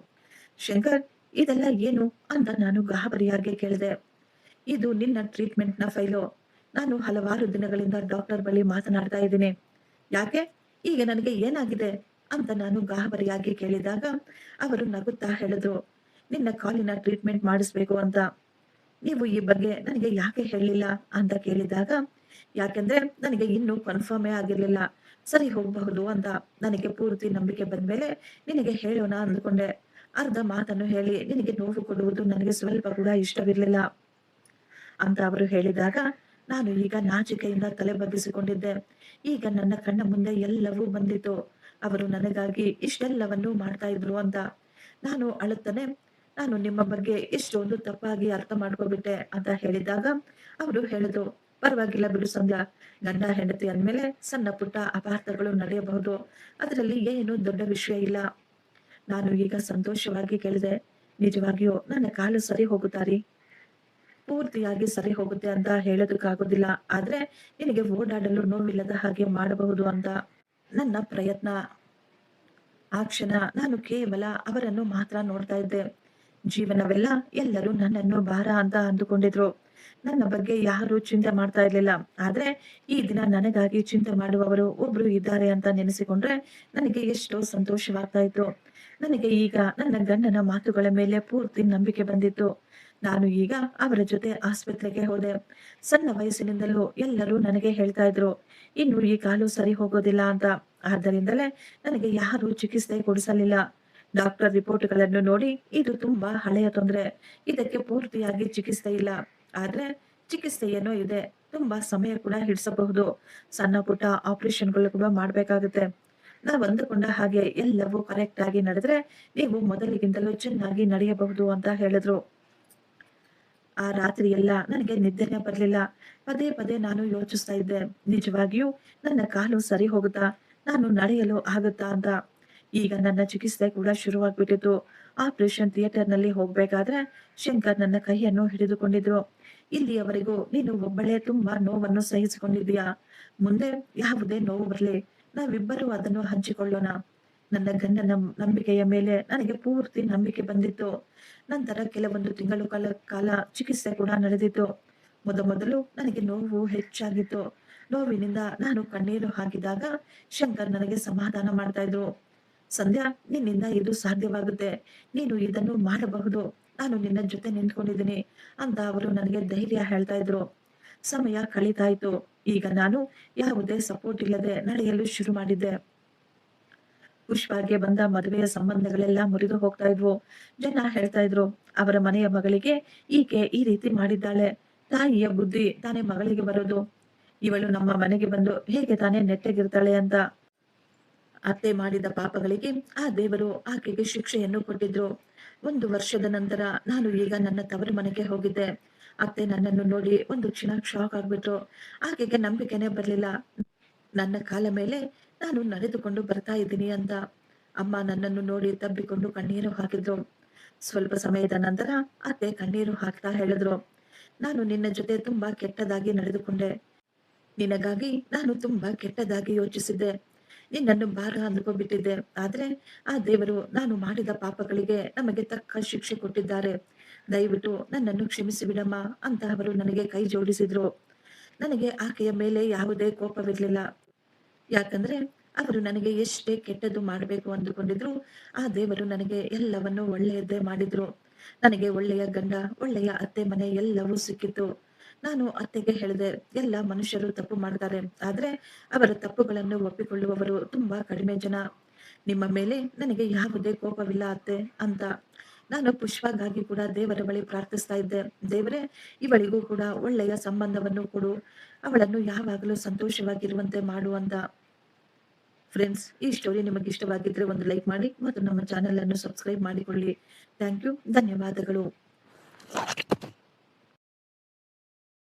ಶಂಕರ್, ಇದೆಲ್ಲ ಏನು ಅಂತ ನಾನು ಗಾಬರಿಯಾಗಿ ಕೇಳಿದೆ. ಇದು ನಿನ್ನ ಟ್ರೀಟ್ಮೆಂಟ್‌ನ ಫೈಲು. ನಾನು ಹಲವಾರು ದಿನಗಳಿಂದ ಡಾಕ್ಟರ್ ಬಳಿ ಮಾತನಾಡ್ತಾ ಇದ್ದೀನಿ. ಯಾಕೆ? ಈಗ ನನಗೆ ಏನಾಗಿದೆ? ಅಂತ ನಾನು ಗಾಬರಿಯಾಗಿ ಕೇಳಿದಾಗ ಅವರು ನಗುತ್ತಾ ಹೇಳಿದ್ರು, ನಿನ್ನ ಕಾಲಿನ ಟ್ರೀಟ್ಮೆಂಟ್ ಮಾಡಿಸ್ಬೇಕು ಅಂತ. ನೀವು ಈ ಬಗ್ಗೆ ನನಗೆ ಯಾಕೆ ಹೇಳಿಲ್ಲ ಅಂತ ಕೇಳಿದಾಗ, ಯಾಕೆಂದ್ರೆ ನನಗೆ ಇನ್ನೂ ಕನ್ಫರ್ಮೇ ಆಗಿರ್ಲಿಲ್ಲ. ಸರಿ ಹೋಗಬಹುದು ಅಂತ ನನಗೆ ಪೂರ್ತಿ ನಂಬಿಕೆ ಬಂದ್ಮೇಲೆ ನಿನಗೆ ಹೇಳೋಣ ಅಂದ್ಕೊಂಡೆ. ಅರ್ಧ ಮಾತನ್ನು ಹೇಳಿ ನಿನಗೆ ನೋವು ಕೊಡುವುದು ನನಗೆ ಸ್ವಲ್ಪ ಕೂಡ ಇಷ್ಟವಿರ್ಲಿಲ್ಲ ಅಂತ ಅವರು ಹೇಳಿದಾಗ ನಾನು ಈಗ ನಾಚಿಕೆಯಿಂದ ತಲೆ ಬಗ್ಗಿಸಿಕೊಂಡಿದ್ದೆ. ಈಗ ನನ್ನ ಕಣ್ಣ ಮುಂದೆ ಎಲ್ಲವೂ ಬಂದಿತು. ಅವರು ನನಗಾಗಿ ಇಷ್ಟೆಲ್ಲವನ್ನೂ ಮಾಡ್ತಾ ಇದ್ರು ಅಂತ. ನಾನು ಅಳುತ್ತನೆ, ನಾನು ನಿಮ್ಮ ಬಗ್ಗೆ ಇಷ್ಟೊಂದು ತಪ್ಪಾಗಿ ಅರ್ಥ ಮಾಡ್ಕೊಬಿಟ್ಟೆ ಅಂತ ಹೇಳಿದಾಗ ಅವರು ಹೇಳಿದ್ರು, ಪರವಾಗಿಲ್ಲ ಬಿಡು ಸಂಧ್ಯಾ, ಗಂಡ ಹೆಂಡತಿ ಅಂದ್ಮೇಲೆ ಸಣ್ಣ ಪುಟ್ಟ ಅಪಾರ್ಥಗಳು ನಡೆಯಬಹುದು, ಅದರಲ್ಲಿ ಏನು ದೊಡ್ಡ ವಿಷಯ ಇಲ್ಲ. ನಾನು ಈಗ ಸಂತೋಷವಾಗಿ ಕೇಳಿದೆ, ನಿಜವಾಗಿಯೂ ನನ್ನ ಕಾಲು ಸರಿ ಹೋಗುತ್ತಾರಿ? ಪೂರ್ತಿಯಾಗಿ ಸರಿ ಹೋಗುತ್ತೆ ಅಂತ ಹೇಳೋದಕ್ಕಾಗೋದಿಲ್ಲ, ಆದ್ರೆ ನಿನಗೆ ಓಡಾಡಲು ನೋವಿಲ್ಲದ ಹಾಗೆ ಮಾಡಬಹುದು ಅಂತ ನನ್ನ ಪ್ರಯತ್ನ. ಆ ಕ್ಷಣ ನಾನು ಕೇವಲ ಅವರನ್ನು ಮಾತ್ರ ನೋಡ್ತಾ ಇದ್ದೆ. ಜೀವನವೆಲ್ಲ ಎಲ್ಲರೂ ನನ್ನನ್ನು ಭಾರ ಅಂತ ಅಂದುಕೊಂಡಿದ್ರು. ನನ್ನ ಬಗ್ಗೆ ಯಾರು ಚಿಂತೆ ಮಾಡ್ತಾ ಇರ್ಲಿಲ್ಲ. ಆದ್ರೆ ಈ ದಿನ ನನಗಾಗಿ ಚಿಂತೆ ಮಾಡುವವರು ಒಬ್ರು ಇದ್ದಾರೆ ಅಂತ ನೆನೆಸಿಕೊಂಡ್ರೆ ನನಗೆ ಎಷ್ಟೋ ಸಂತೋಷವಾಗ್ತಾ ಇತ್ತು. ನನಗೆ ಈಗ ನನ್ನ ಗಂಡನ ಮಾತುಗಳ ಮೇಲೆ ಪೂರ್ತಿ ನಂಬಿಕೆ ಬಂದಿತ್ತು. ನಾನು ಈಗ ಅವರ ಜೊತೆ ಆಸ್ಪತ್ರೆಗೆ ಹೋದೆ. ಸಣ್ಣ ವಯಸ್ಸಿನಿಂದಲೂ ಎಲ್ಲರೂ ನನಗೆ ಹೇಳ್ತಾ ಇದ್ರು, ಇನ್ನು ಈ ಕಾಲು ಸರಿ ಹೋಗೋದಿಲ್ಲ ಅಂತ. ಆದ್ದರಿಂದಲೇ ನನಗೆ ಯಾರು ಚಿಕಿತ್ಸೆ ಕೊಡಿಸಲಿಲ್ಲ. ಡಾಕ್ಟರ್ ರಿಪೋರ್ಟ್‌ಗಳನ್ನು ನೋಡಿ ಇದು ತುಂಬಾ ಹಳೆಯ ತೊಂದರೆ. ಇದಕ್ಕೆ ಪೂರ್ತಿಯಾಗಿ ಚಿಕಿತ್ಸೆ ಇಲ್ಲ. ಆದ್ರೆ ಚಿಕಿತ್ಸೆ ಏನೋ ಇದೆ. ತುಂಬಾ ಸಮಯ ಕೂಡ ಹಿಡಿಸಬಹುದು. ಸಣ್ಣ ಪುಟ್ಟ ಆಪರೇಷನ್‌ಗಳು ಕೂಡ ಮಾಡ್ಬೇಕಾಗುತ್ತೆ. ನಾವು ಅಂದುಕೊಂಡ ಹಾಗೆ ಎಲ್ಲವೂ ಕರೆಕ್ಟ್ ಆಗಿ ನಡೆದ್ರೆ ನೀವು ಮೊದಲಿಗಿಂತಲೂ ಚೆನ್ನಾಗಿ ನಡೆಯಬಹುದು ಅಂತ ಹೇಳಿದ್ರು. ಆ ರಾತ್ರಿ ಎಲ್ಲ ನನಗೆ ನಿದ್ದೆನೇ ಬರ್ಲಿಲ್ಲ. ಪದೇ ಪದೇ ನಾನು ಯೋಚಿಸ್ತಾ ಇದ್ದೆ, ನಿಜವಾಗಿಯೂ ನನ್ನ ಕಾಲು ಸರಿ ಹೋಗುತ್ತಾ? ನಾನು ನಡೆಯಲು ಆಗುತ್ತಾ ಅಂತ. ಈಗ ನನ್ನ ಚಿಕಿತ್ಸೆ ಕೂಡ ಶುರುವಾಗ್ಬಿಟ್ಟಿತ್ತು. ಆಪರೇಷನ್ ಥಿಯೇಟರ್‌ನಲ್ಲಿ ಹೋಗ್ಬೇಕಾದ್ರೆ ಶಂಕರ್ ನನ್ನ ಕೈಯನ್ನು ಹಿಡಿದುಕೊಂಡಿದ್ರು. ಇಲ್ಲಿಯವರೆಗೂ ನೀನು ಒಬ್ಬಳೇ ತುಂಬಾ ನೋವನ್ನು ಸಹಿಸಿಕೊಂಡಿದ್ದೀಯಾ. ಮುಂದೆ ಯಾವುದೇ ನೋವು ಬರ್ಲಿ, ನಾವಿಬ್ಬರೂ ಅದನ್ನು ಹಂಚಿಕೊಳ್ಳೋಣ. ನನ್ನ ಗಂಡನ ನಂಬಿಕೆಯ ಮೇಲೆ ನನಗೆ ಪೂರ್ತಿ ನಂಬಿಕೆ ಬಂದಿತ್ತು. ನಂತರ ಕೆಲವೊಂದು ತಿಂಗಳು ಕಾಲ ಚಿಕಿತ್ಸೆ ಕೂಡ ನಡೆದಿತ್ತು. ಮೊದಮೊದಲು ನನಗೆ ನೋವು ಹೆಚ್ಚಾಗಿತ್ತು. ನೋವಿನಿಂದ ನಾನು ಕಣ್ಣೀರು ಹಾಕಿದಾಗ ಶಂಕರ್ ನನಗೆ ಸಮಾಧಾನ ಮಾಡ್ತಾ ಇದ್ರು. ಸಂಧ್ಯಾ, ನಿನ್ನಿಂದ ಇದು ಸಾಧ್ಯವಾಗುತ್ತೆ. ನೀನು ಇದನ್ನು ಮಾಡಬಹುದು. ನಾನು ನಿನ್ನ ಜೊತೆ ನಿಂತ್ಕೊಂಡಿದ್ದೀನಿ ಅಂತ ಅವರು ನನಗೆ ಧೈರ್ಯ ಹೇಳ್ತಾ ಇದ್ರು. ಸಮಯ ಕಳೀತಾಯ್ತು. ಈಗ ನಾನು ಯಾವುದೇ ಸಪೋರ್ಟ್ ಇಲ್ಲದೆ ನಡೆಯಲು ಶುರು ಮಾಡಿದ್ದೆ. ಪುಷ್ಪಾಗೆ ಬಂದ ಮದುವೆಯ ಸಂಬಂಧಗಳೆಲ್ಲ ಮುರಿದು ಹೋಗ್ತಾ ಇದ್ವು. ಜನ ಹೇಳ್ತಾ ಇದ್ರು, ಅವರ ಮನೆಯ ಮಗಳಿಗೆ ಈಕೆ ಈ ರೀತಿ ಮಾಡಿದ್ದಾಳೆ. ತಾಯಿಯ ಬುದ್ಧಿ ತಾನೇ ಮಗಳಿಗೆ ಬರೋದು. ಇವಳು ನಮ್ಮ ಮನೆಗೆ ಬಂದು ಹೇಗೆ ತಾನೇ ನೆಟ್ಟಗಿರ್ತಾಳೆ ಅಂತ. ಅತ್ತೆ ಮಾಡಿದ ಪಾಪಗಳಿಗೆ ಆ ದೇವರು ಆಕೆಗೆ ಶಿಕ್ಷೆಯನ್ನು ಕೊಟ್ಟಿದ್ರು. 1 ವರ್ಷದ ನಂತರ ನಾನು ಈಗ ನನ್ನ ತವರು ಮನೆಗೆ ಹೋಗಿದ್ದೆ. ಅತ್ತೆ ನನ್ನನ್ನು ನೋಡಿ ಒಂದು ಕ್ಷಣ ಶಾಕ್ ಆಗ್ಬಿಟ್ರು. ಆಕೆಗೆ ನಂಬಿಕೆನೇ ಬರ್ಲಿಲ್ಲ. ನನ್ನ ಕಾಲ ಮೇಲೆ ನಾನು ನಡೆದುಕೊಂಡು ಬರ್ತಾ ಇದ್ದೀನಿ ಅಂತ. ಅಮ್ಮ ನನ್ನನ್ನು ನೋಡಿ ತಬ್ಬಿಕೊಂಡು ಕಣ್ಣೀರು ಹಾಕಿದ್ರು. ಸ್ವಲ್ಪ ಸಮಯದ ನಂತರ ಅತ್ತೆ ಕಣ್ಣೀರು ಹಾಕ್ತಾ ಹೇಳಿದ್ರು, ನಾನು ನಿನ್ನ ಜೊತೆ ತುಂಬಾ ಕೆಟ್ಟದಾಗಿ ನಡೆದುಕೊಂಡೆ. ನಿನಗಾಗಿ ನಾನು ತುಂಬಾ ಕೆಟ್ಟದಾಗಿ ಯೋಚಿಸಿದ್ದೆ. ನಿನ್ನನ್ನು ಭಾರ ಅಂದುಕೊಂಡ್ಬಿಟ್ಟಿದ್ದೆ. ಆದ್ರೆ ಆ ದೇವರು ನಾನು ಮಾಡಿದ ಪಾಪಗಳಿಗೆ ನಮಗೆ ತಕ್ಕ ಶಿಕ್ಷೆ ಕೊಟ್ಟಿದ್ದಾರೆ. ದಯವಿಟ್ಟು ನನ್ನನ್ನು ಕ್ಷಮಿಸಿ ಬಿಡಮ್ಮ ಅಂತ ಅವರು ನನಗೆ ಕೈ ಜೋಡಿಸಿದ್ರು. ನನಗೆ ಆಕೆಯ ಮೇಲೆ ಯಾವುದೇ ಕೋಪವಿರ್ಲಿಲ್ಲ. ಯಾಕಂದ್ರೆ ಅವರು ನನಗೆ ಎಷ್ಟೇ ಕೆಟ್ಟದ್ದು ಮಾಡಬೇಕು ಅಂದುಕೊಂಡಿದ್ರು, ಆ ದೇವರು ನನಗೆ ಎಲ್ಲವನ್ನು ಒಳ್ಳೆಯದ್ದೇ ಮಾಡಿದ್ರು. ನನಗೆ ಒಳ್ಳೆಯ ಗಂಡ, ಒಳ್ಳೆಯ ಅತ್ತೆ ಮನೆ ಎಲ್ಲವೂ ಸಿಕ್ಕಿತ್ತು. ನಾನು ಅತ್ತೆಗೆ ಹೇಳಿದೆ, ಎಲ್ಲ ಮನುಷ್ಯರು ತಪ್ಪು ಮಾಡ್ತಾರೆ, ಆದ್ರೆ ಅವರ ತಪ್ಪುಗಳನ್ನು ಒಪ್ಪಿಕೊಳ್ಳುವವರು ತುಂಬಾ ಕಡಿಮೆ ಜನ. ನಿಮ್ಮ ಮೇಲೆ ನನಗೆ ಯಾವುದೇ ಕೋಪವಿಲ್ಲ ಅತ್ತೆ ಅಂತ ನಾನು ಪುಷ್ಪಗಾಗಿ ಕೂಡ ದೇವರ ಬಳಿ ಪ್ರಾರ್ಥಿಸ್ತಾ ಇದ್ದೆ. ದೇವರೇ, ಇವಳಿಗೂ ಕೂಡ ಒಳ್ಳೆಯ ಸಂಬಂಧವನ್ನು ಕೊಡು, ಅವಳನ್ನು ಯಾವಾಗಲೂ ಸಂತೋಷವಾಗಿರುವಂತೆ ಮಾಡು ಅಂತ. ಫ್ರೆಂಡ್ಸ್, ಈ ಸ್ಟೋರಿ ನಿಮಗೆ ಇಷ್ಟವಾಗಿದ್ರೆ ಒಂದು ಲೈಕ್ ಮಾಡಿ ಮತ್ತು ನಮ್ಮ ಚಾನೆಲ್ ಅನ್ನು ಸಬ್ಸ್ಕ್ರೈಬ್ ಮಾಡಿಕೊಳ್ಳಿ. Thank you. ಧನ್ಯವಾದಗಳು.